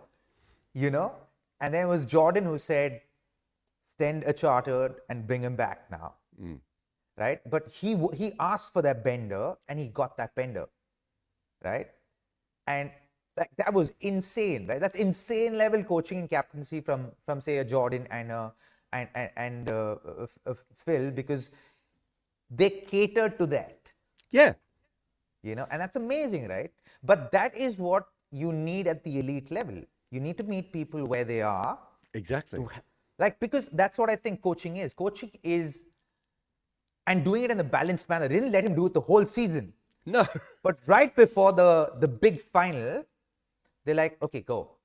and then it was Jordan who said, send a charter and bring him back now. Right? But he asked for that bender and he got that bender, right? And that was insane, right? That's insane level coaching and captaincy from say a Jordan and Phil, because they catered to that. Yeah. And that's amazing, right? But that is what you need at the elite level. You need to meet people where they are. Exactly. Because that's what I think coaching is. Coaching is, and doing it in a balanced manner. They didn't let him do it the whole season. No. But right before the big final, they're like, okay, go.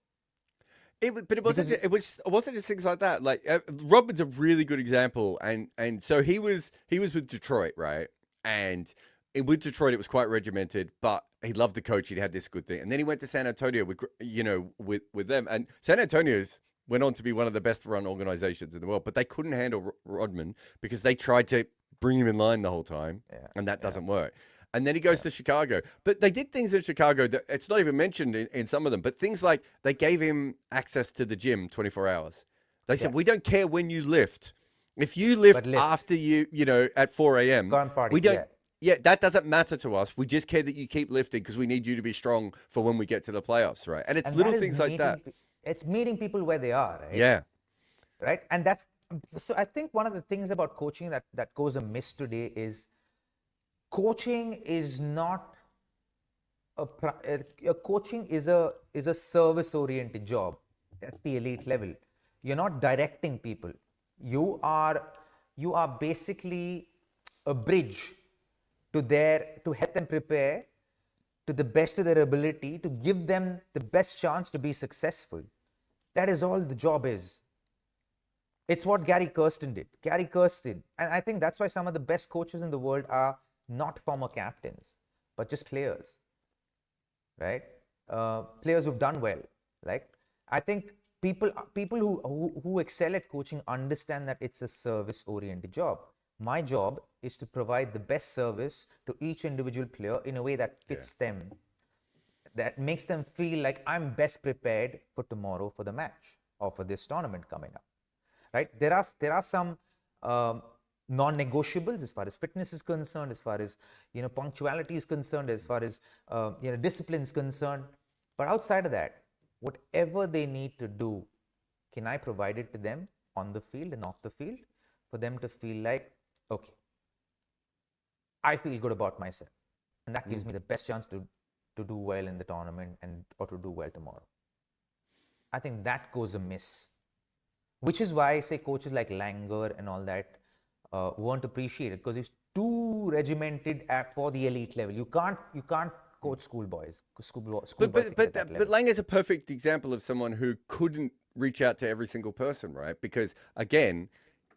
But it wasn't just things like that. Like Robin's a really good example, and so he was with Detroit, right? And with Detroit, it was quite regimented, but he loved the coach. He'd had this good thing, and then he went to San Antonio with them, and San Antonio's went on to be one of the best run organizations in the world, but they couldn't handle Rodman because they tried to bring him in line the whole time, and that doesn't work. And then he goes to Chicago. But they did things in Chicago that it's not even mentioned in some of them, but things like they gave him access to the gym 24 hours. They said, we don't care when you lift. If you lift after at 4 a.m., we don't. Yeah, that doesn't matter to us. We just care that you keep lifting because we need you to be strong for when we get to the playoffs, right? And it's little things like that. It's meeting people where they are, right? Yeah. Right? And so I think one of the things about coaching that goes amiss today is coaching is not coaching is a service-oriented job at the elite level. You're not directing people. You are basically a bridge to help them prepare to the best of their ability, to give them the best chance to be successful. That is all the job is. It's what Gary Kirsten did. And I think that's why some of the best coaches in the world are not former captains, but just players, right? Players who've done well. Like, I think people who excel at coaching understand that it's a service-oriented job. My job is to provide the best service to each individual player in a way that fits them, that makes them feel like I'm best prepared for tomorrow for the match or for this tournament coming up, right? There are some non-negotiables as far as fitness is concerned, as far as punctuality is concerned, as far as discipline is concerned. But outside of that, whatever they need to do, can I provide it to them on the field and off the field for them to feel like, okay, I feel good about myself, and that gives me the best chance to to do well in the tournament or to do well tomorrow. I think that goes amiss, which is why I say coaches like Langer and all that won't appreciate it, because it's too regimented for the elite level. You can't coach schoolboys. But Langer's a perfect example of someone who couldn't reach out to every single person, right? Because again,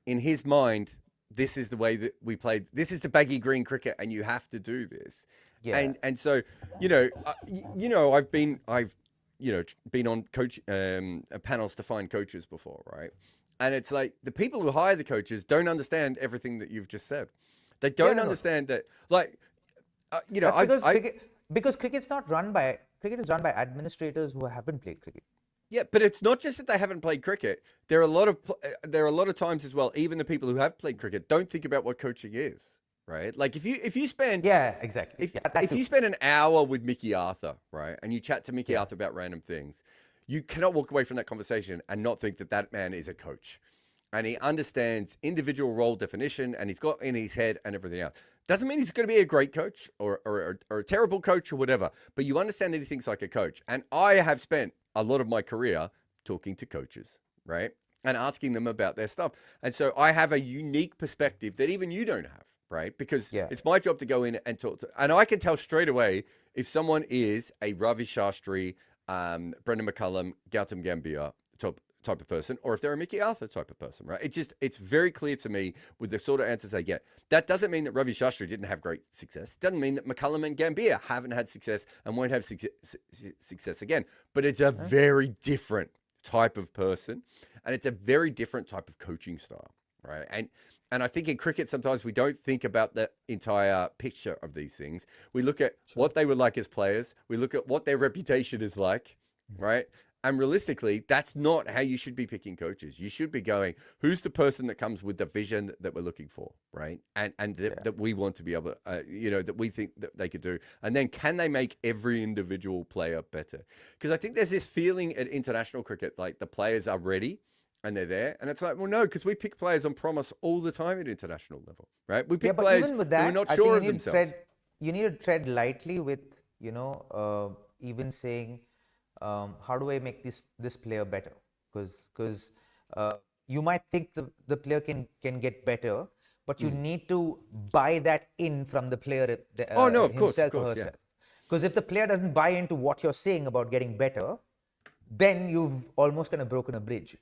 in his mind, this is the way that we played. This is the baggy green cricket, and you have to do this. Yeah. And so I've been on coach panels to find coaches before, right? And it's like the people who hire the coaches don't understand everything that you've just said. They don't understand that, like, because cricket is run by administrators who haven't played cricket. Yeah, but it's not just that they haven't played cricket. There are a lot of times as well. Even the people who have played cricket don't think about what coaching is, right? Like if you spend exactly. If you spend an hour with Mickey Arthur, right, and you chat to Mickey Arthur about random things, you cannot walk away from that conversation and not think that that man is a coach, and he understands individual role definition, and he's got in his head and everything else. Doesn't mean he's going to be a great coach or a terrible coach or whatever, but you understand that he thinks like a coach. And I have spent a lot of my career talking to coaches, right, and asking them about their stuff. And so I have a unique perspective that even you don't have, right? Because it's my job to go in and talk to, and I can tell straight away if someone is a Ravi Shastri, Brendan McCullum, Gautam Gambhir type of person, or if they're a Mickey Arthur type of person, right? It's very clear to me with the sort of answers they get. That doesn't mean that Ravi Shastri didn't have great success. It doesn't mean that McCullum and Gambhir haven't had success and won't have success again. But it's a very different type of person, and it's a very different type of coaching style, right? And I think in cricket, sometimes we don't think about the entire picture of these things. We look at what they were like as players. We look at what their reputation is like, right? And realistically, that's not how you should be picking coaches. You should be going, who's the person that comes with the vision that we're looking for, right? And that we want to be able, that we think that they could do. And then can they make every individual player better? Because I think there's this feeling at international cricket, like the players are ready and they're there. And it's like, well, no, because we pick players on promise all the time at international level, right? We pick players who are not sure of themselves. You need to tread lightly with, even saying, how do I make this player better? Because you might think the player can get better, but you need to buy that in from the player himself or herself. Because if the player doesn't buy into what you're saying about getting better, then you've almost kind of broken a bridge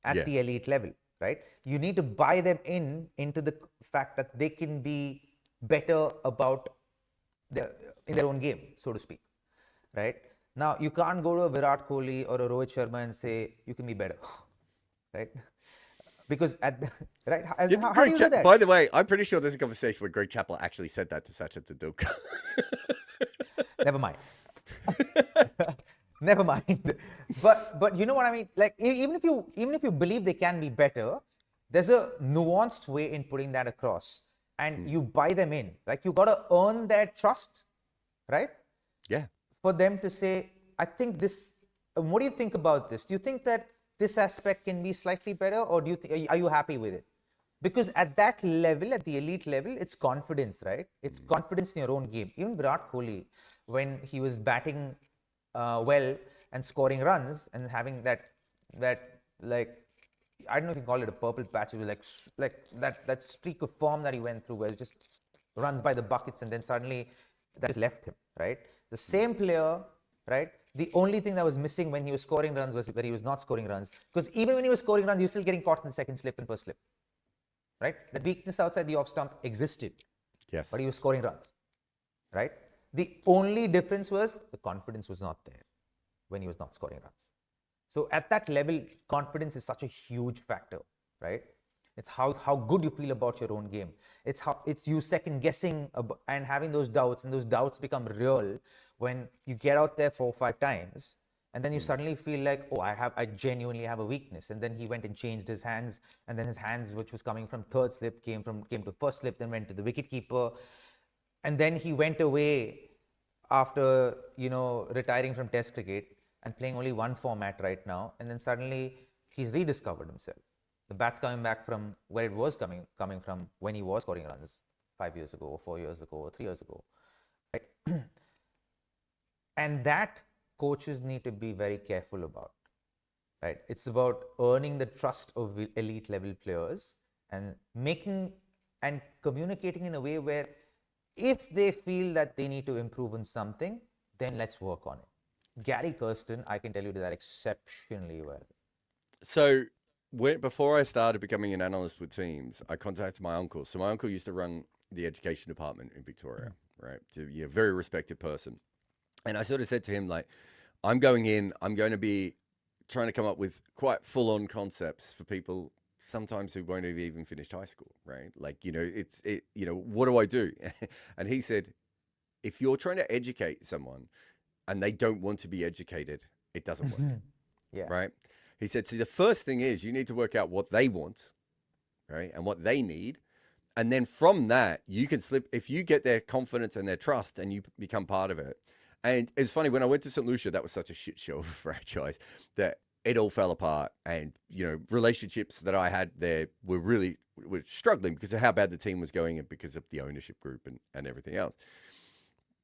at the elite level, right? You need to buy them into the fact that they can be better in their own game, so to speak, right? Now, you can't go to a Virat Kohli or a Rohit Sharma and say, you can be better, right? Because how do you do that? By the way, I'm pretty sure there's a conversation where Greg Chappell actually said that to Sachin Tendulkar. Never mind. Never mind. But you know what I mean? Like, even if you believe they can be better, there's a nuanced way in putting that across. And you buy them in. Like, you got to earn their trust, right? Yeah. For them to say, I think this, what do you think about this? Do you think that this aspect can be slightly better, or are you happy with it? Because at that level, at the elite level, it's confidence, right? It's confidence in your own game. Even Virat Kohli, when he was batting well and scoring runs and having that like, I don't know if you call it a purple patch, it was like that streak of form that he went through, where it just runs by the buckets, and then suddenly that just left him, right? The same player, right? The only thing that was missing when he was scoring runs was where he was not scoring runs. Because even when he was scoring runs, he was still getting caught in the second slip and first slip, right? The weakness outside the off stump existed. Yes. But he was scoring runs, right? The only difference was the confidence was not there when he was not scoring runs. So at that level, confidence is such a huge factor, right? It's how good you feel about your own game. It's you second guessing and having those doubts, and those doubts become real when you get out there 4 or 5 times, and then you suddenly feel like, oh, I genuinely have a weakness. And then he went and changed his hands, and then his hands, which was coming from third slip, came to first slip, then went to the wicketkeeper, and then he went away after retiring from Test cricket and playing only one format right now, and then suddenly he's rediscovered himself. The bat's coming back from where it was coming from when he was scoring runs 5 years ago, or 4 years ago, or 3 years ago. Right? And that coaches need to be very careful about, right? It's about earning the trust of elite level players and making and communicating in a way where if they feel that they need to improve on something, then let's work on it. Gary Kirsten, I can tell you that exceptionally well. So before I started becoming an analyst with teams, I contacted my uncle. So my uncle used to run the education department in Victoria, right? So, yeah, very respected person. And I sort of said to him, like, I'm going to be trying to come up with quite full-on concepts for people sometimes who won't have even finished high school, right? Like, what do I do? And he said, if you're trying to educate someone and they don't want to be educated, it doesn't work. Yeah. Right? He said, so the first thing is you need to work out what they want, right? And what they need. And then from that, you can if you get their confidence and their trust and you become part of it. And it's funny, when I went to St. Lucia, that was such a shit show of a franchise that it all fell apart. And, relationships that I had there were struggling because of how bad the team was going and because of the ownership group and everything else.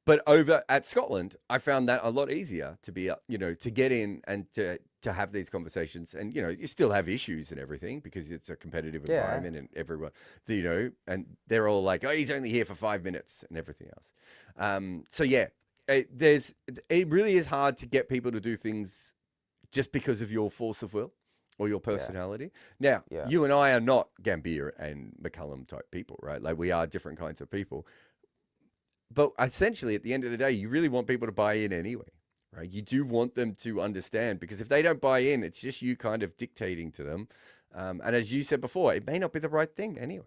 But over at Scotland, I found that a lot easier to be, to get in and to have these conversations. And, you still have issues and everything because it's a competitive environment and everyone, and they're all like, oh, he's only here for 5 minutes and everything else. So, yeah, it really is hard to get people to do things just because of your force of will or your personality. Now, you and I are not Gambier and McCullum type people, right? Like, we are different kinds of people. But essentially, at the end of the day, you really want people to buy in anyway, right? You do want them to understand, because if they don't buy in, it's just you kind of dictating to them. And as you said before, it may not be the right thing anyway.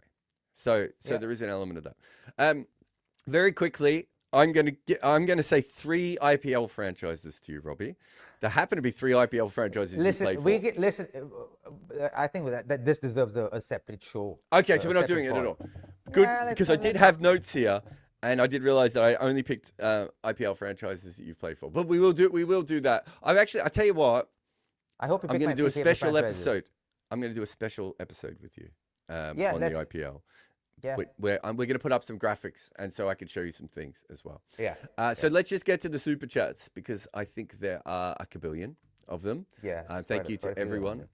So there is an element of that. Very quickly, I'm going to say 3 IPL franchises to you, Robbie. There happen to be 3 IPL franchises you play for. I think that this deserves a separate show. Okay, so we're not doing it at all. Good, because I did have notes here. And I did realize that I only picked IPL franchises that you've played for, but we will do that. I tell you what, I hope I'm going to do a special episode. I'm going to do a special episode with you on the IPL. Yeah, where we're going to put up some graphics, and so I can show you some things as well. Yeah. So let's just get to the super chats, because I think there are a kabillion of them. Yeah. Thank you to everyone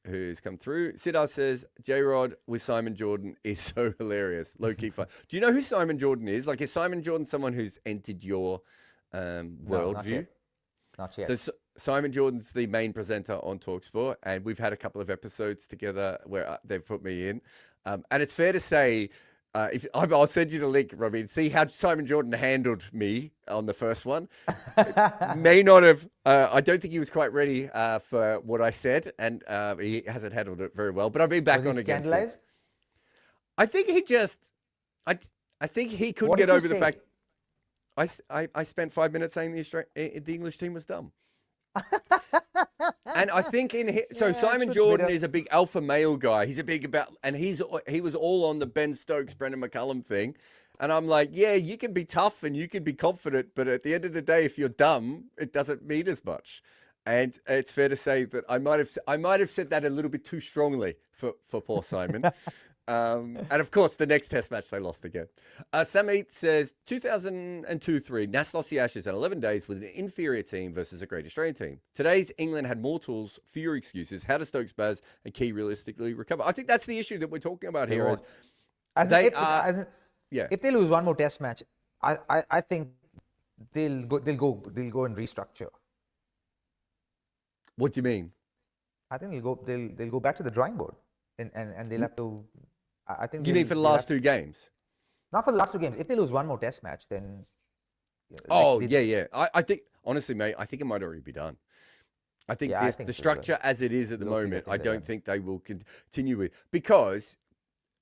who's come through. Siddharth says, J-Rod with Simon Jordan is so hilarious. Low-key fun. Do you know who Simon Jordan is? Like, is Simon Jordan someone who's entered your worldview? Not yet. So Simon Jordan's the main presenter on TalkSport, and we've had a couple of episodes together where they've put me in. And it's fair to say, I'll send you the link, Robbie, see how Simon Jordan handled me on the first one. May not have, I don't think he was quite ready for what I said, and he hasn't handled it very well, but I've been back on again. Scandalized? I think he just, I think he couldn't get over the fact, I spent 5 minutes saying the English team was dumb. And I think Simon Jordan is a big alpha male guy. He's a big and he was all on the Ben Stokes, Brendan McCullum thing. And I'm like, yeah, you can be tough and you can be confident, but at the end of the day, if you're dumb, it doesn't mean as much. And it's fair to say that I might have said that a little bit too strongly for poor Simon. And of course, the next test match, they lost again. Samit says 2002-3, Nas lost the Ashes in 11 days with an inferior team versus a great Australian team. Today's England had more tools, fewer excuses. How does Stokes, Baz, and Key realistically recover? I think that's the issue that we're talking about here. If they lose one more test match, I think they'll go and restructure. What do you mean? I think they'll go back to the drawing board and they'll have to. I think. You mean for the last 2 games? Not for the last 2 games. If they lose one more test match, then. I think, honestly, mate, I think it might already be done. I think the structure as it is at the moment, I don't think they will continue with, because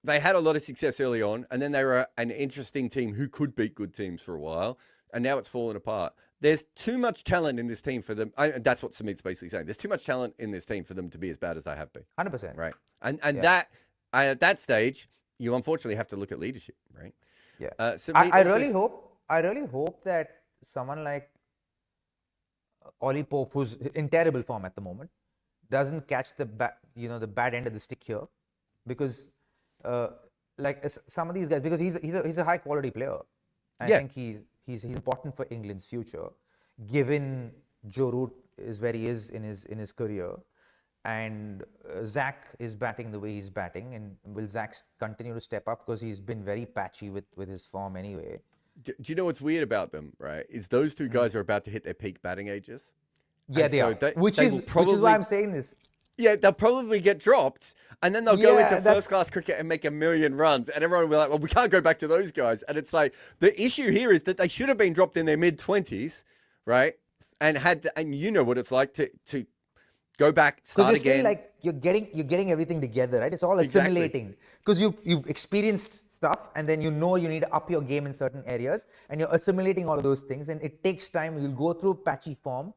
they had a lot of success early on, and then they were an interesting team who could beat good teams for a while, and now it's fallen apart. There's too much talent in this team for them. That's what Samit's basically saying. There's too much talent in this team for them to be as bad as they have been. 100%. Right. And that, at that stage, you unfortunately have to look at leadership, right? Yeah. I really hope that someone like Ollie Pope, who's in terrible form at the moment, doesn't catch the bad end of the stick here, because like some of these guys, because he's a high quality player. I think he's important for England's future. given Joe Root is where he is in his career, and Zach is batting the way he's batting, and will Zach continue to step up because he's been very patchy with his form anyway. Do you know what's weird about them, right? Is those two guys are about to hit their peak batting ages. Yeah, And they so are. they Which will is why I'm saying this. Yeah, they'll probably get dropped, and then they'll go Yeah, into first-class cricket and make 1,000,000 runs, and everyone will be like, well, we can't go back to those guys. And it's like, the issue here is that they should have been dropped in their mid-20s, right? And you know what it's like to go back, start Because you're again. still like, you're getting everything together, right? It's all Exactly. assimilating. Because you've experienced stuff, and then you know you need to up your game in certain areas, and you're assimilating all of those things, and it takes time. You'll go through patchy form,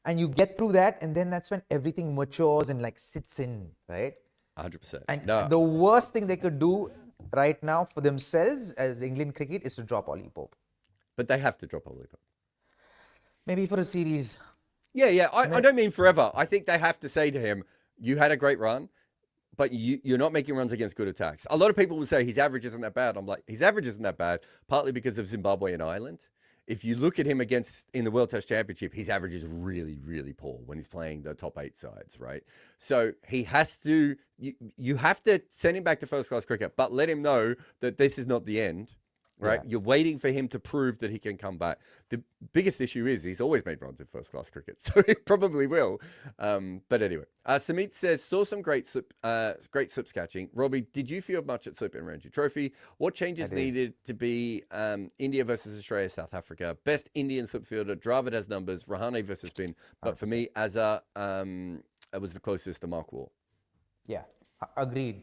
and you get through that, and then that's when everything matures and like sits in, right? 100%. And No, the worst thing they could do right now for themselves as England cricket is to drop Ollie Pope. but they have to drop Ollie. Maybe for a series. Yeah. I don't mean forever. I think they have to say to him, you had a great run, but you're not making runs against good attacks. A lot of people will say his average isn't that bad. I'm like, his average isn't that bad, partly because of Zimbabwe and Ireland. If you look at him in the World Test Championship, his average is really, really poor when he's playing the top 8 sides, right? So he has to, you have to send him back to first-class cricket, but let him know that this is not the end, right? Yeah. You're waiting for him to prove that he can come back. The biggest issue is he's always made runs in first-class cricket, so he probably will. But anyway, Samit says, saw some great slips catching. Robbie, did you feel much at Slip and Ranji Trophy? What changes needed to be India versus Australia, South Africa? Best Indian slip fielder, Dravid has numbers, Rahane versus spin. But for me, Azhar, it was the closest to Mark Wall. Yeah, agreed.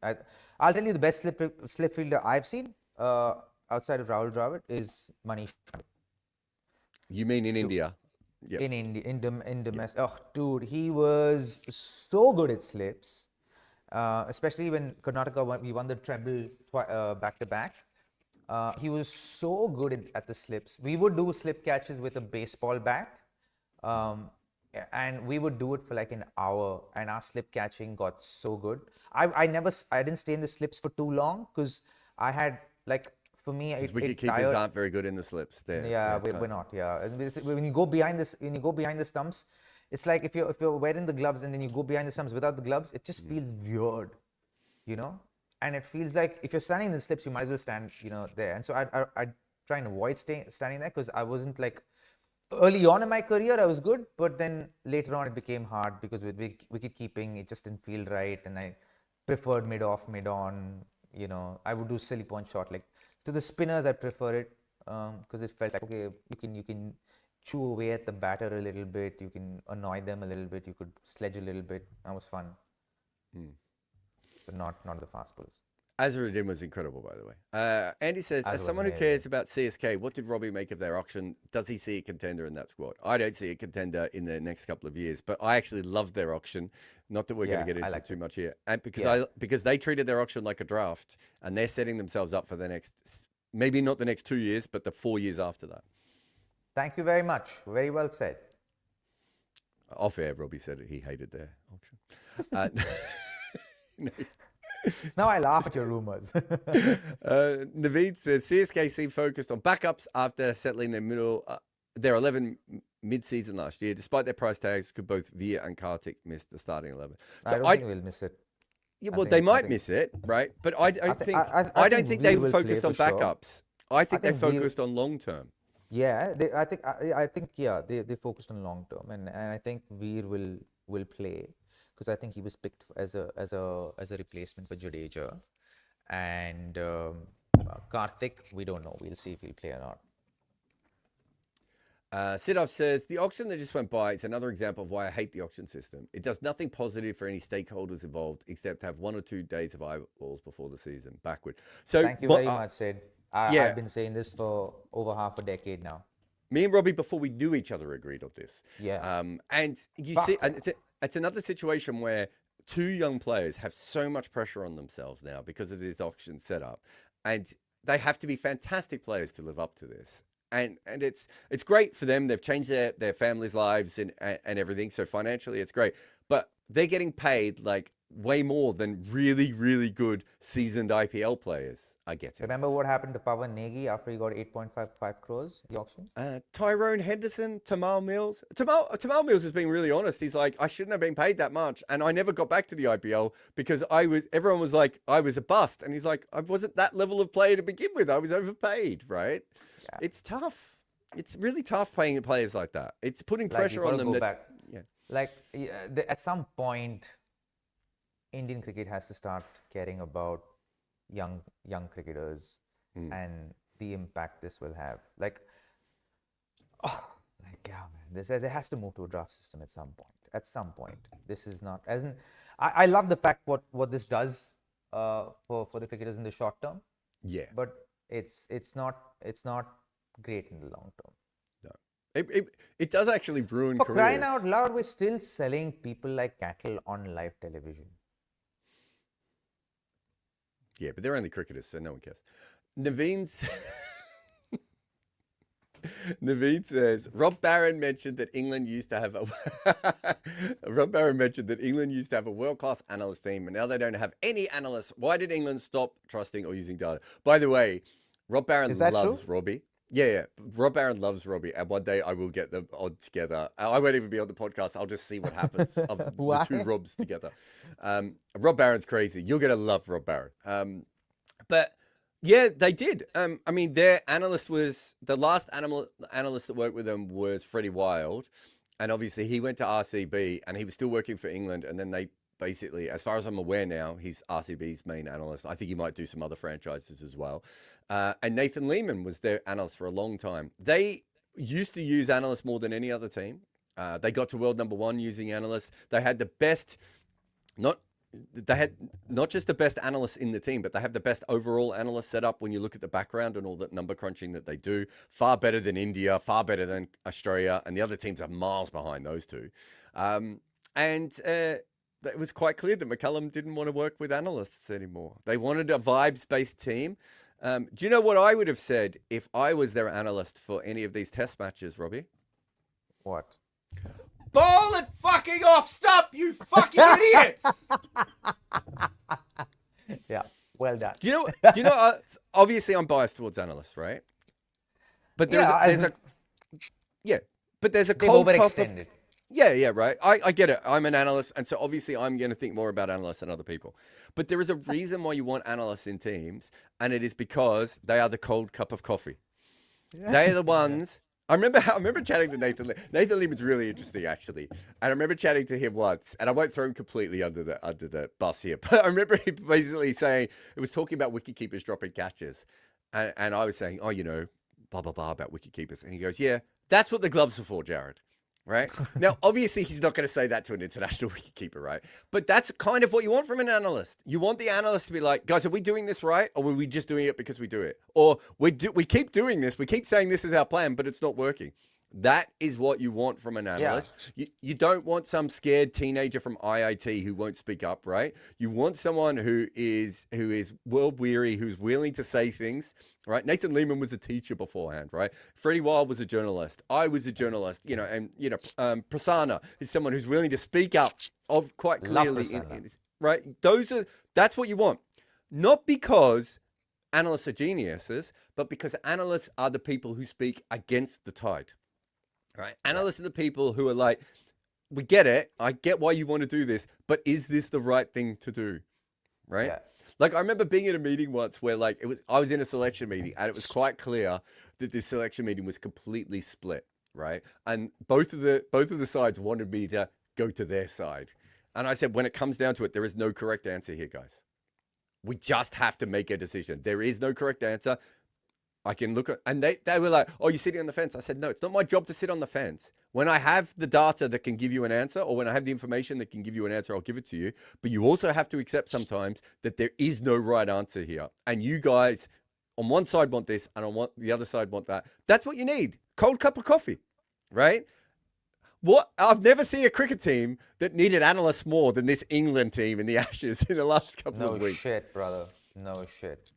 I'll tell you the best slip fielder I've seen outside of Rahul Dravid is Manish. You mean in India? Yeah. In India, in domestic. Oh, dude, he was so good at slips, especially when Karnataka we won the treble back to back. He was so good at the slips. We would do slip catches with a baseball bat, and we would do it for like an hour, and our slip catching got so good. I didn't stay in the slips for too long because I had like, for me, wicket keepers aren't very good in the slips. We're not. Yeah, and when you go behind the stumps, it's like if you're wearing the gloves and then you go behind the stumps without the gloves, it just feels weird, you know. And it feels like if you're standing in the slips, you might as well stand, there. And so I try and avoid standing there because I wasn't like, early on in my career I was good, but then later on it became hard because with wicket keeping it just didn't feel right, and I preferred mid off, mid on. I would do silly point shot like. To the spinners, I prefer it because it felt like, okay, you can chew away at the batter a little bit, you can annoy them a little bit, you could sledge a little bit. That was fun, but not the fast balls. Azharuddin was incredible, by the way. Andy says, as someone who cares about CSK, what did Robbie make of their auction? Does he see a contender in that squad? I don't see a contender in the next couple of years, but I actually loved their auction. Not that we're going to get into too much here, and because they treated their auction like a draft, and they're setting themselves up for the next, maybe not the next 2 years, but the 4 years after that. Thank you very much. Very well said. Off air, Robbie said he hated their auction. No. Now I laugh at your rumors. Naveed says CSK seem focused on backups after settling their 11 mid-season last year. Despite their price tags, could both Veer and Karthik miss the starting 11? So I don't think we'll miss it. Yeah, well, they might miss it, right? But I don't think they were focused on backups. Sure. I think they focused on long term. Yeah, I think they focused on long term, and I think Veer will play. Because I think he was picked as a replacement for Jadeja, and Karthik, we don't know. We'll see if he'll play or not. Siddharth says, the auction that just went by is another example of why I hate the auction system. It does nothing positive for any stakeholders involved except have 1 or 2 days of eyeballs before the season. Backward. So thank you very much, Sid. I've been saying this for over half a decade now. Me and Robbie, before we knew each other, agreed on this. Yeah. And you see, and it's another situation where 2 young players have so much pressure on themselves now because of this auction setup, and they have to be fantastic players to live up to this. And it's great for them. They've changed their families' lives and everything. So financially, it's great. But they're getting paid like way more than really, really good seasoned IPL players I get it. Remember what happened to Pawan Negi after he got 8.55 crores in the auctions? Tyrone Henderson, Tamal Mills. Tamal Mills has been really honest. He's like, I shouldn't have been paid that much, and I never got back to the IPL because everyone was like, I was a bust, and he's like, I wasn't that level of player to begin with. I was overpaid, right? Yeah. It's tough. It's really tough paying players like that. It's putting Like, pressure you on gotta them. go back. Yeah. Like, at some point, Indian cricket has to start caring about young cricketers and the impact this will have. Like, yeah, man, there has to move to a draft system at some point. At some point, this is not as in. I love the fact what this does for the cricketers in the short term. Yeah. But it's not great in the long term. No. It does actually ruin For careers. crying out loud, we're still selling people like cattle on live television. Yeah, but they're only cricketers, so no one cares. Naveen says Rob Barron mentioned that England used to have a world-class analyst team, and now they don't have any analysts. Why did England stop trusting or using data? By the way, Rob Barron loves Robbie. Yeah. Rob Barron loves Robbie, and one day I will get them on together. I won't even be on the podcast. I'll just see what happens of the two Robs together. Rob Barron's crazy. You're gonna love Rob Barron. But yeah, they did. I mean, their analyst was the last analyst that worked with them was Freddie Wild, and obviously he went to RCB, and he was still working for England, and then they basically, as far as I'm aware now, he's RCB's main analyst. I think he might do some other franchises as well. And Nathan Lehman was their analyst for a long time. They used to use analysts more than any other team. They got to world #1 using analysts. They had the best, they had not just the best analysts in the team, but they have the best overall analyst setup when you look at the background and all that number crunching that they do. Far better than India, far better than Australia, and the other teams are miles behind those two. It was quite clear that McCullum didn't want to work with analysts anymore. They wanted a vibes-based team. Do you know what I would have said if I was their analyst for any of these test matches, Robbie? What? Ball it fucking off! Stop, you fucking idiots! Yeah, well done. Do you know? Obviously, I'm biased towards analysts, right? But there's a cold cup of, yeah, right. I get it. I'm an analyst, and so obviously I'm going to think more about analysts than other people. But there is a reason why you want analysts in teams, and it is because they are the cold cup of coffee. Yeah. They are the ones. I remember chatting to Nathan. Nathan Lehman's really interesting, actually. And I remember chatting to him once, and I won't throw him completely under the bus here, but I remember him basically saying it was talking about wicketkeepers dropping catches, and I was saying, blah blah blah about wicketkeepers, and he goes, yeah, that's what the gloves are for, Jarrod. Right? Now, obviously, he's not going to say that to an international wicketkeeper, right? But that's kind of what you want from an analyst. You want the analyst to be like, guys, are we doing this right? Or are we just doing it because we do it? Or we keep doing this. We keep saying this is our plan, but it's not working. That is what you want from an analyst. Yeah. You don't want some scared teenager from IIT who won't speak up, right? You want someone who is world weary, who's willing to say things, right? Nathan Lehman was a teacher beforehand, right? Freddie Wild was a journalist. I was a journalist, Prasanna is someone who's willing to speak up quite clearly, right? That's what you want. Not because analysts are geniuses, but because analysts are the people who speak against the tide. Right. Analysts are the people who are like, we get it. I get why you want to do this, but is this the right thing to do? Right. Yeah. Like I remember being in a meeting once where I was in a selection meeting and it was quite clear that this selection meeting was completely split. Right. And both of the sides wanted me to go to their side. And I said, when it comes down to it, there is no correct answer here, guys. We just have to make a decision. There is no correct answer. I can look at, and they were like, oh, you're sitting on the fence. I said, no, it's not my job to sit on the fence. When I have the data that can give you an answer, or when I have the information that can give you an answer, I'll give it to you. But you also have to accept sometimes that there is no right answer here. And you guys on one side want this, and on the other side want that. That's what you need. Cold cup of coffee, right? I've never seen a cricket team that needed analysts more than this England team in the Ashes in the last couple of weeks. No shit, brother. No shit.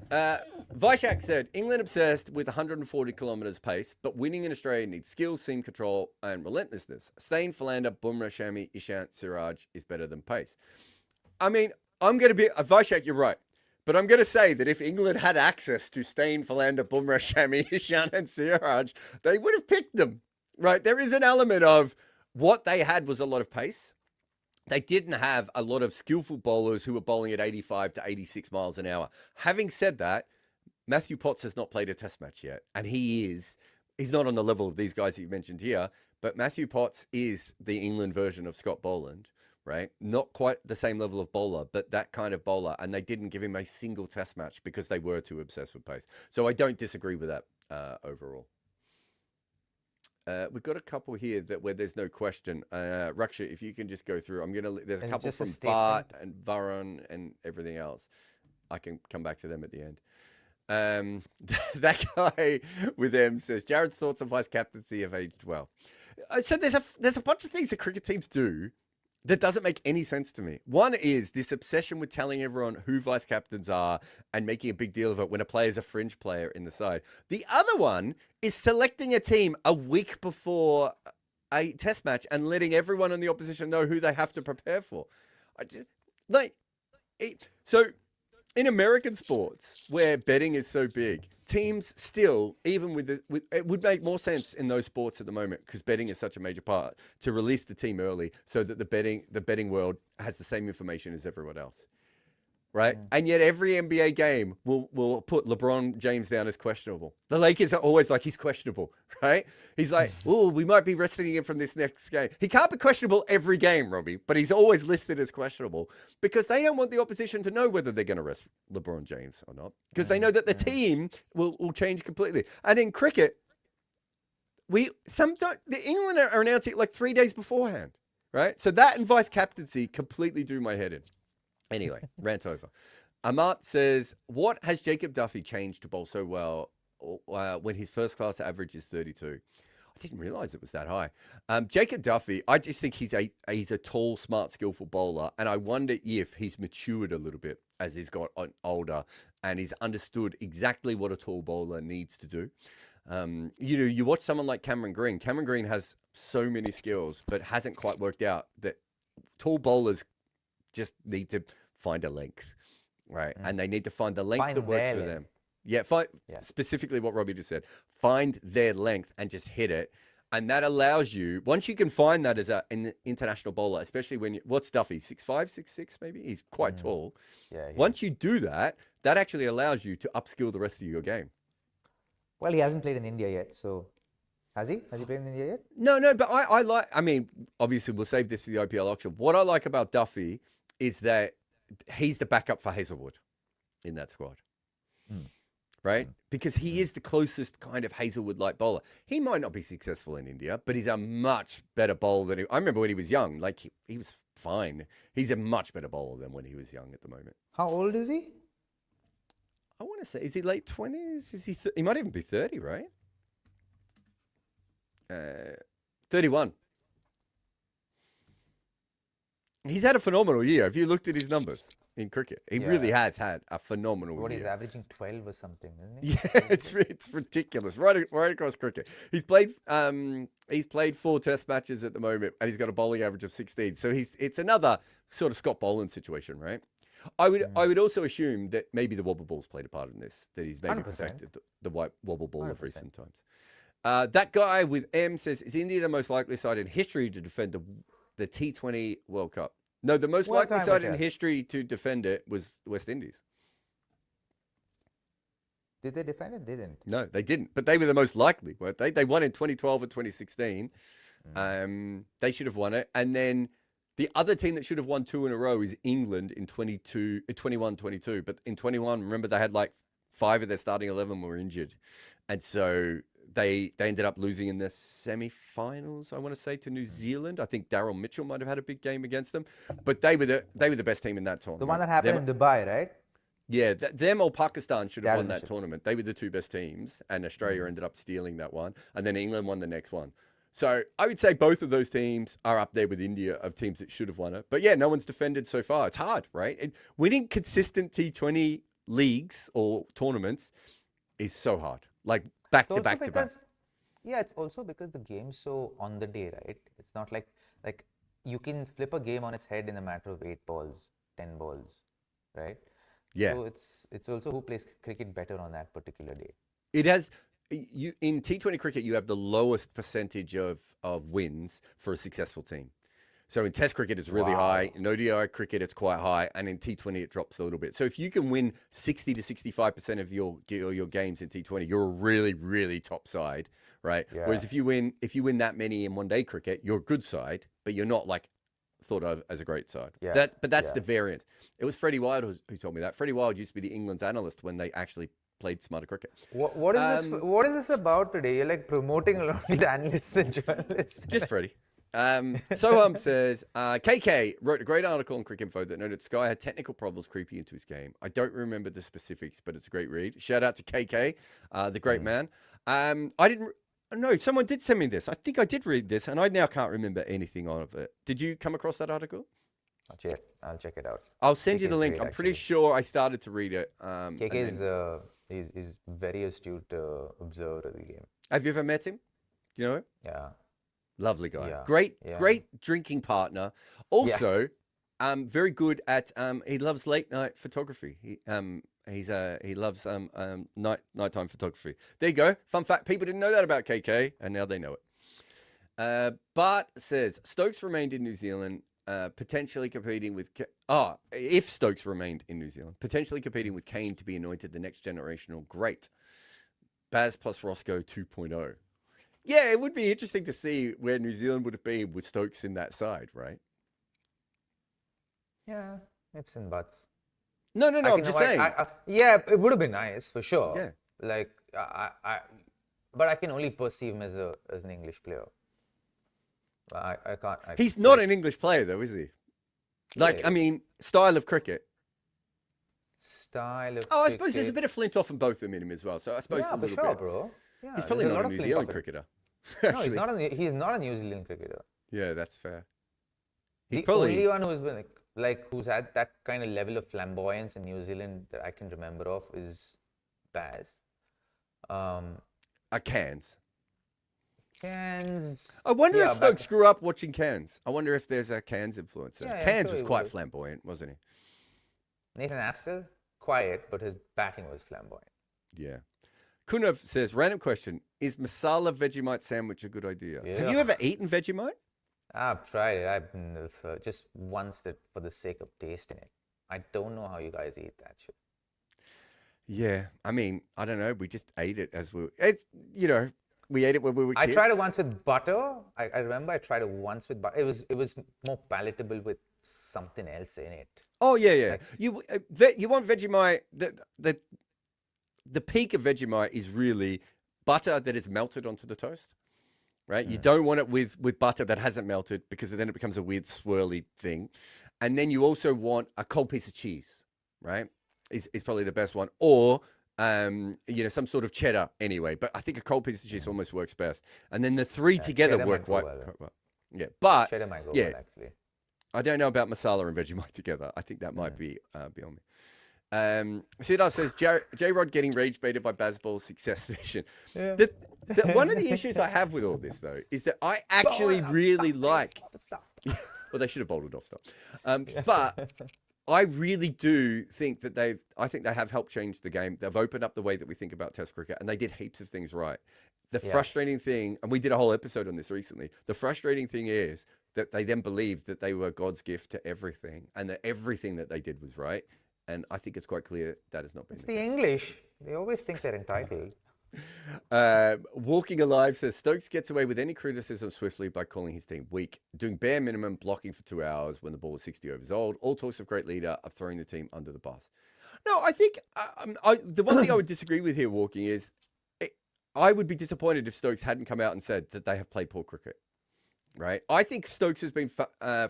Vaishak said, England obsessed with 140 kilometers pace, but winning in Australia needs skill, seam control, and relentlessness. Stain, Philander, Bumrah, Shami, Ishant, Siraj is better than pace. I mean, I'm going to be, Vaishak, you're right. But I'm going to say that if England had access to Stain, Philander, Bumrah, Shami, Ishan, and Siraj, they would have picked them, right? There is an element of what they had was a lot of pace. They didn't have a lot of skillful bowlers who were bowling at 85 to 86 miles an hour. Having said that, Matthew Potts has not played a test match yet, and he's not on the level of these guys that you mentioned here, but Matthew Potts is the England version of Scott Boland, right? Not quite the same level of bowler, but that kind of bowler, and they didn't give him a single test match because they were too obsessed with pace. So I don't disagree with that overall. We've got a couple here where there's no question. Raksha, if you can just go through, there's a couple from Bart and Varun and everything else. I can come back to them at the end. That guy with them says Jarrod's thoughts on vice captaincy have aged well. So there's a bunch of things that cricket teams do that doesn't make any sense to me. One is this obsession with telling everyone who vice captains are and making a big deal of it when a player's a fringe player in the side. The other one is selecting a team a week before a test match and letting everyone in the opposition know who they have to prepare for. So in American sports, where betting is so big, teams still, even it would make more sense in those sports at the moment because betting is such a major part to release the team early so that the betting world has the same information as everyone else, right? And yet every NBA game will put LeBron James down as questionable. The Lakers are always like, he's questionable, right? He's like, oh, we might be resting him from this next game. He can't be questionable every game, Robbie, but he's always listed as questionable because they don't want the opposition to know whether they're going to rest LeBron James or not because they know that the team will change completely. And in cricket, sometimes the England are announcing it like 3 days beforehand, right? So that and vice captaincy completely do my head in. Anyway, rant over. Amat says, what has Jacob Duffy changed to bowl so well when his first class average is 32? I didn't realize it was that high. Jacob Duffy, I just think he's a tall, smart, skillful bowler. And I wonder if he's matured a little bit as he's got older and he's understood exactly what a tall bowler needs to do. You watch someone like Cameron Green. Cameron Green has so many skills, but hasn't quite worked out that tall bowlers just need to find a length, right? And they need to find the length that works for them. Yeah, specifically what Robbie just said. Find their length and just hit it. And that allows you, once you can find that as an international bowler, especially what's Duffy, 6'5", 6'6", maybe? He's quite tall. Yeah. Once you do that, that actually allows you to upskill the rest of your game. Well, he hasn't played in India yet, so... Has he? Has he played in India yet? No, but obviously we'll save this for the IPL auction. What I like about Duffy is that he's the backup for Hazelwood in that squad, right? Because he is the closest kind of Hazelwood-like bowler. He might not be successful in India, but he's a much better bowler than I remember when he was young. Like, he was fine. He's a much better bowler than when he was young at the moment. How old is he? I want to say, is he late 20s? Is he might even be 30, right? 31. He's had a phenomenal year. Have you looked at his numbers in cricket? He really has had a phenomenal year. He's averaging 12 or something, isn't he? Yeah, it's ridiculous. Right across cricket. He's played 4 test matches at the moment, and he's got a bowling average of 16. So it's another sort of Scott Boland situation, right? I would also assume that maybe the wobble ball's played a part in this, that he's maybe 100%. Protected the white wobble ball 100%. Of recent times. That guy with M says, is India the most likely side in history to defend the T20 World Cup? No, the most likely side in history to defend it was West Indies. Did they defend it? They didn't. No, they didn't. But they were the most likely, weren't they? They won in 2012 and 2016. They should have won it. And then the other team that should have won 2 in a row is England in 21-22. But in 21, remember, they had like 5 of their starting 11 were injured. And so they ended up losing in the semi-finals, I want to say, to New Zealand. I think Daryl Mitchell might have had a big game against them. But they were the best team in that tournament. The one that happened in Dubai, right? Yeah, them or Pakistan should have won that tournament. They were the 2 best teams, and Australia ended up stealing that one. And then England won the next one. So I would say both of those teams are up there with India of teams that should have won it. But yeah, no one's defended so far. It's hard, right? Winning consistent T20 leagues or tournaments is so hard. Like back to back to back. Yeah, it's also because the game's so on the day, right? It's not like you can flip a game on its head in a matter of 8 balls, 10 balls, right? Yeah. So it's also who plays cricket better on that particular day. It has you in T20 cricket. You have the lowest percentage of wins for a successful team. So in Test cricket, it's really high. Wow. In ODI cricket, it's quite high, and in T20, it drops a little bit. So if you can win 60 to 65% of your games in T20, you're a really, really top side, right? Yeah. Whereas if you win that many in one day cricket, you're a good side, but you're not like thought of as a great side. Yeah. But that's the variance. It was Freddie Wild who told me that. Freddie Wild used to be the England's analyst when they actually played smarter cricket. What is this? What is this about today? You're like promoting a lot of the analysts and journalists. Just Freddie. Soham says, KK wrote a great article on Crick Info that noted Sky had technical problems creeping into his game. I don't remember the specifics, but it's a great read. Shout out to KK, the great man. I didn't know. Someone did send me this. I think I did read this, and I now can't remember anything of it. Did you come across that article? Not yet. I'll check it out. I'll send you the link. Great, I'm pretty actually. sure I started to read it. KK is very astute observer of the game. Have you ever met him? Do you know him? Yeah. Lovely guy. Yeah, Great, yeah. great drinking partner. Also, very good at he loves late night photography. He loves nighttime photography. There you go. Fun fact. People didn't know that about KK, and now they know it. Bart says Stokes remained in New Zealand, potentially competing with if Stokes remained in New Zealand, potentially competing with Kane to be anointed the next generational great. Baz plus Roscoe 2.0. Yeah, it would be interesting to see where New Zealand would have been with Stokes in that side, right? Yeah, ifs and buts. No, I'm just saying. Yeah, it would have been nice for sure. Yeah. Like but I can only perceive him as an English player. I can't. He's not an English player, though, is he? Like, Yeah. I mean, style of cricket. Style of. Oh, I suppose there's a bit of Flintoff and Botham in him as well. So I suppose Yeah, a for little sure, bit. bro. Yeah, He's probably there's not lot a of New Flintoff Zealand in- cricketer. No, he's not a New Zealand cricketer. Yeah, that's fair. He's The probably only one who's been who's had that kind of level of flamboyance in New Zealand that I can remember of is Baz. a Cairns. Cairns. I wonder yeah, if Stokes grew up watching Cairns. I wonder if there's a Cairns influence there. Yeah, I'm Cairns sure was he quite was. flamboyant, wasn't he? Nathan Astle, quiet, but his batting was flamboyant. Yeah. Kunav says, random question. Is masala Vegemite sandwich a good idea? Yeah. Have you ever eaten Vegemite? I've tried it. I've been just once for the sake of tasting it. I don't know how you guys eat that shit. Yeah. I mean, I don't know. We just ate it we ate it when we were I kids. tried it once with butter. I remember I tried it once with butter. It was more palatable with something else in it. Oh, yeah. Like- You want Vegemite, the peak of Vegemite is really butter that is melted onto the toast, right? You don't want it with butter that hasn't melted because then it becomes a weird swirly thing. And then you also want a cold piece of cheese, right? Is probably the best one. Or, some sort of cheddar anyway. But I think a cold piece of cheese almost works best. And then the three together cheddar work might go quite well. well. Yeah, but Cheddar might go yeah. well, actually. I don't know about masala and Vegemite together. I think that might be beyond me. Sidar says, J-Rod getting rage baited by Bazball's success vision. Yeah. One of the issues I have with all this, though, is that I actually really like... Well, they should have bowled it off stuff. But I really do think that they have helped change the game. They've opened up the way that we think about Test cricket, and they did heaps of things right. The frustrating thing, and we did a whole episode on this recently, the frustrating thing is that they then believed that they were God's gift to everything, and that everything that they did was right. And I think it's quite clear that has not been It's the the case. English. They always think they're entitled. Walking Alive says Stokes gets away with any criticism swiftly by calling his team weak, doing bare minimum blocking for 2 hours when the ball is 60 overs old. All talks of great leader of throwing the team under the bus. No, I think the one thing I would disagree with here, Walking, is I would be disappointed if Stokes hadn't come out and said that they have played poor cricket. Right? I think Stokes has been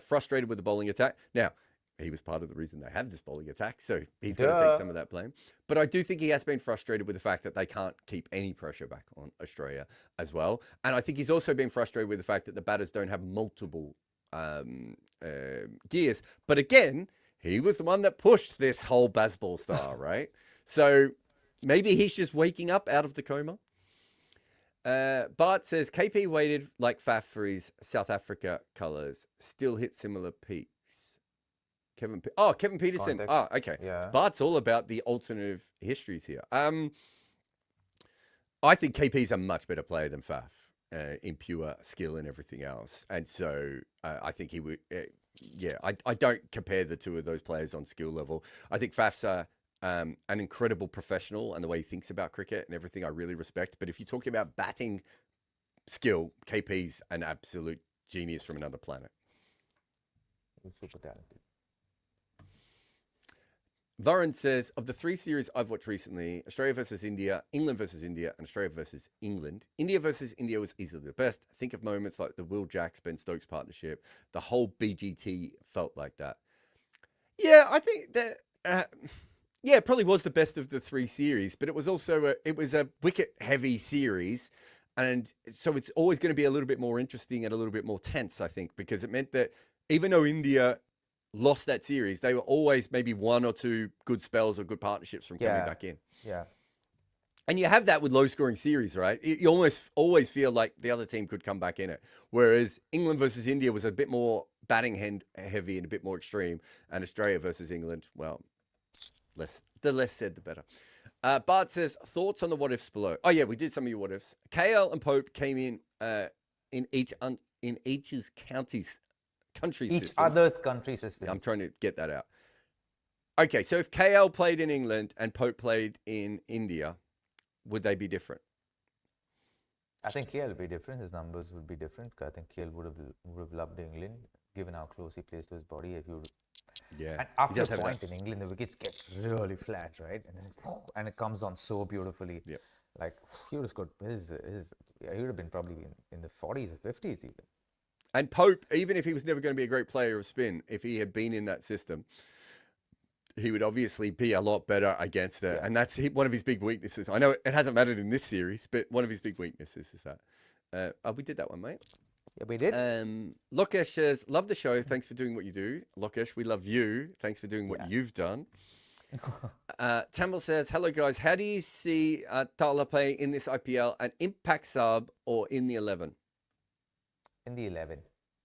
frustrated with the bowling attack. Now, he was part of the reason they have this bowling attack, so he's going to take some of that blame. But I do think he has been frustrated with the fact that they can't keep any pressure back on Australia as well. And I think he's also been frustrated with the fact that the batters don't have multiple gears. But again, he was the one that pushed this whole Bazball star, right? So maybe he's just waking up out of the coma. Bart says, KP waited like Faf for his South Africa colours, still hit similar peaks. Kevin Peterson. Context. Oh, okay. Yeah. Bart's all about the alternative histories here. I think KP's a much better player than Faf in pure skill and everything else. And so I think he would, I don't compare the two of those players on skill level. I think Faf's an incredible professional and the way he thinks about cricket and everything I really respect. But if you're talking about batting skill, KP's an absolute genius from another planet. He's super talented. Varun says, of the 3 series I've watched recently, Australia versus India, England versus India, and Australia versus England, India versus India was easily the best. Think of moments like the Will Jacks, Ben Stokes partnership. The whole BGT felt like that. Yeah, I think that, it probably was the best of the 3 series, but it was also a wicket-heavy series. And so it's always going to be a little bit more interesting and a little bit more tense, I think, because it meant that even though India lost that series, they were always maybe 1 or 2 good spells or good partnerships from coming back in. Yeah. And you have that with low-scoring series, right? You almost always feel like the other team could come back in it. Whereas England versus India was a bit more batting heavy and a bit more extreme. And Australia versus England, well, the less said, the better. Bart says, thoughts on the what-ifs below. Oh, yeah, we did some of your what-ifs. KL and Pope came in each's country Each system. other's country system. I'm trying to get that out. Okay, so if KL played in England and Pope played in India, would they be different? I think KL would be different. His numbers would be different. I think KL would have loved England, given how close he plays to his body. If you, yeah, and after a point in England, the wickets get really flat, right? And it comes on so beautifully. Yeah, like he would have scored. He would have been probably in the 40s or 50s even. And Pope, even if he was never going to be a great player of spin, if he had been in that system, he would obviously be a lot better against it. Yeah. And that's one of his big weaknesses. I know it hasn't mattered in this series, but one of his big weaknesses is that. We did that one, mate. Yeah, we did. Lokesh says, love the show. Thanks for doing what you do. Lokesh, we love you. Thanks for doing what you've done. Tamil says, hello, guys. How do you see Tala play in this IPL, an impact sub or in the 11? In the 11.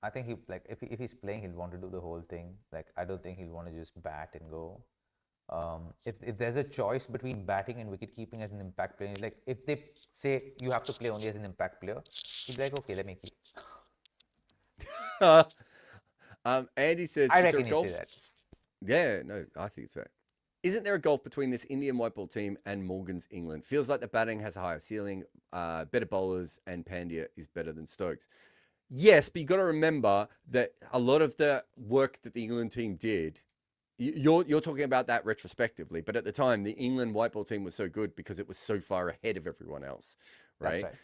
I think if he's playing, he'll want to do the whole thing. Like, I don't think he'll want to just bat and go. If there's a choice between batting and wicket keeping as an impact player, like if they say you have to play only as an impact player, he'd be like, okay, let me keep. Andy says, I reckon he'd say that. Yeah, no, I think it's fair. Isn't there a gulf between this Indian white ball team and Morgan's England? Feels like the batting has a higher ceiling, better bowlers, and Pandya is better than Stokes. Yes, but you got to remember that a lot of the work that the England team did, you're talking about that retrospectively, but at the time, the England white ball team was so good because it was so far ahead of everyone else, right? That's right.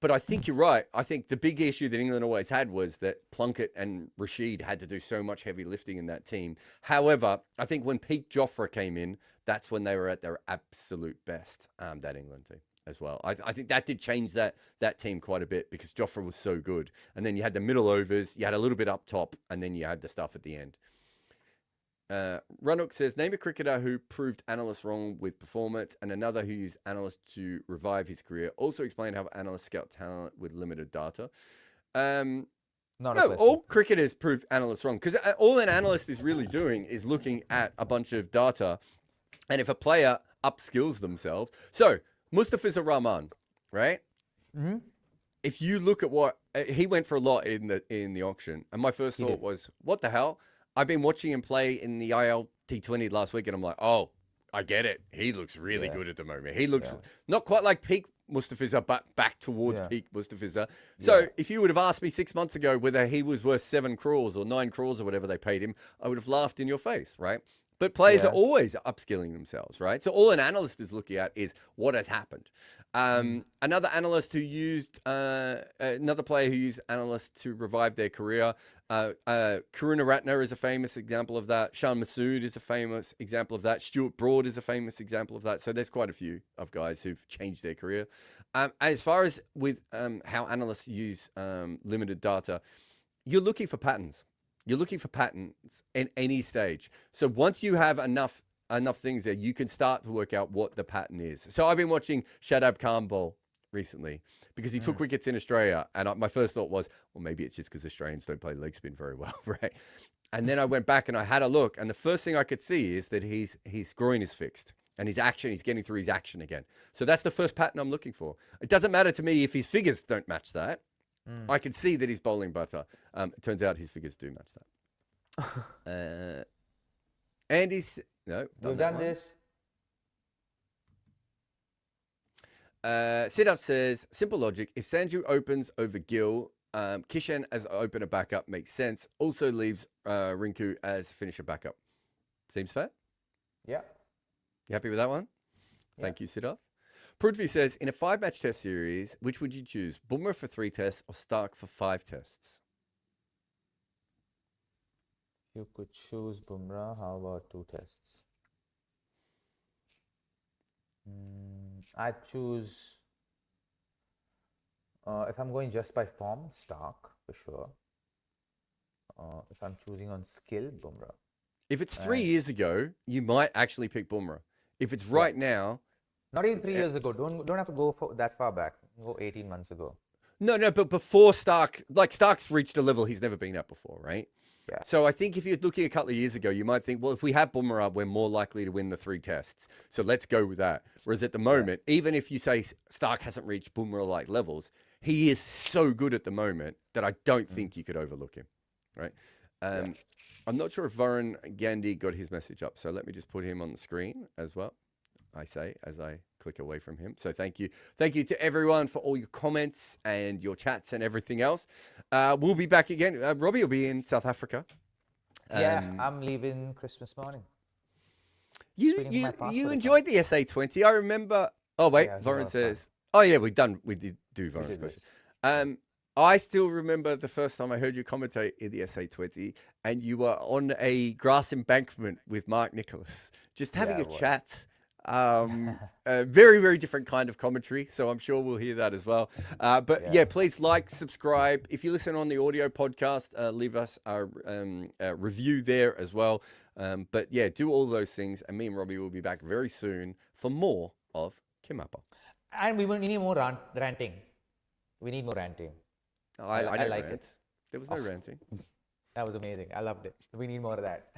But I think you're right. I think the big issue that England always had was that Plunkett and Rashid had to do so much heavy lifting in that team. However, I think when peak Jofra came in, that's when they were at their absolute best, that England team as well. I think that did change that team quite a bit because Jofra was so good. And then you had the middle overs, you had a little bit up top, and then you had the stuff at the end. Ranuk says, name a cricketer who proved Analyst wrong with performance and another who used Analyst to revive his career. Also explain how Analyst scout talent with limited data. All cricketers prove Analyst wrong because all an Analyst is really doing is looking at a bunch of data. And if a player upskills themselves. So, Mustafizur Rahman, right? Mm-hmm. If you look at what he went for a lot in the auction, and my first thought was, what the hell? I've been watching him play in the IL T20 last week, and I'm like, oh, I get it. He looks really good at the moment. He looks not quite like peak Mustafizur, but back towards peak Mustafizur. So if you would have asked me 6 months ago whether he was worth 7 crores or 9 crores or whatever they paid him, I would have laughed in your face, right? But players are always upskilling themselves, right? So all an analyst is looking at is what has happened. Another analyst who used, another player who used Analyst to revive their career. Karunaratne is a famous example of that. Shan Masood is a famous example of that. Stuart Broad is a famous example of that. So there's quite a few of guys who've changed their career. As far as with how analysts use limited data, you're looking for patterns. You're looking for patterns in any stage. So once you have enough things there, you can start to work out what the pattern is. So I've been watching Shadab Khan bowl recently because he took wickets in Australia. And my first thought was, well, maybe it's just because Australians don't play leg spin very well, right? And then I went back and I had a look, and the first thing I could see is that his groin is fixed and he's getting through his action again. So that's the first pattern I'm looking for. It doesn't matter to me if his figures don't match that. I can see that he's bowling better. It turns out his figures do match that. Andy's no, We've done this. Sit-up says, simple logic. If Sanju opens over Gill, Kishan as opener backup makes sense. Also leaves Rinku as finisher backup. Seems fair? Yeah. You happy with that one? Yeah. Thank you, Siddharth. Prudvi says, in a 5-match test series, which would you choose? Bumrah for 3 tests or Stark for 5 tests? You could choose Bumrah. How about 2 tests? I'd choose, if I'm going just by form, Stark for sure. If I'm choosing on skill, Bumrah. If it's 3 years ago, you might actually pick Bumrah. If it's right now... Not even 3 years ago. Don't have to go for that far back. Go 18 months ago. No, but before Stark... Like, Stark's reached a level he's never been at before, right? Yeah. So I think if you're looking a couple of years ago, you might think, well, if we have Bumrah, we're more likely to win the 3 tests. So let's go with that. Whereas at the moment, even if you say Stark hasn't reached Bumrah-like levels, he is so good at the moment that I don't think you could overlook him, right? I'm not sure if Varun Gandhi got his message up, so let me just put him on the screen as well. I say as I click away from him. So thank you to everyone for all your comments and your chats and everything else. We'll be back again. Robbie will be in South Africa. I'm leaving Christmas morning. You enjoyed the SA20. I remember. Oh wait, Varun says. Oh yeah, we did do Varun's question. I still remember the first time I heard you commentate in the SA20, and you were on a grass embankment with Mark Nicholas, just having a chat. A very, very different kind of commentary, so I'm sure we'll hear that as well. But yeah, please like, subscribe. If you listen on the audio podcast, leave us a review there as well. But yeah, do all those things, and me and Robbie will be back very soon for more of KimAppa. And we need more ranting. We need more ranting. I don't like rant. There was no ranting. That was amazing. I loved it. We need more of that.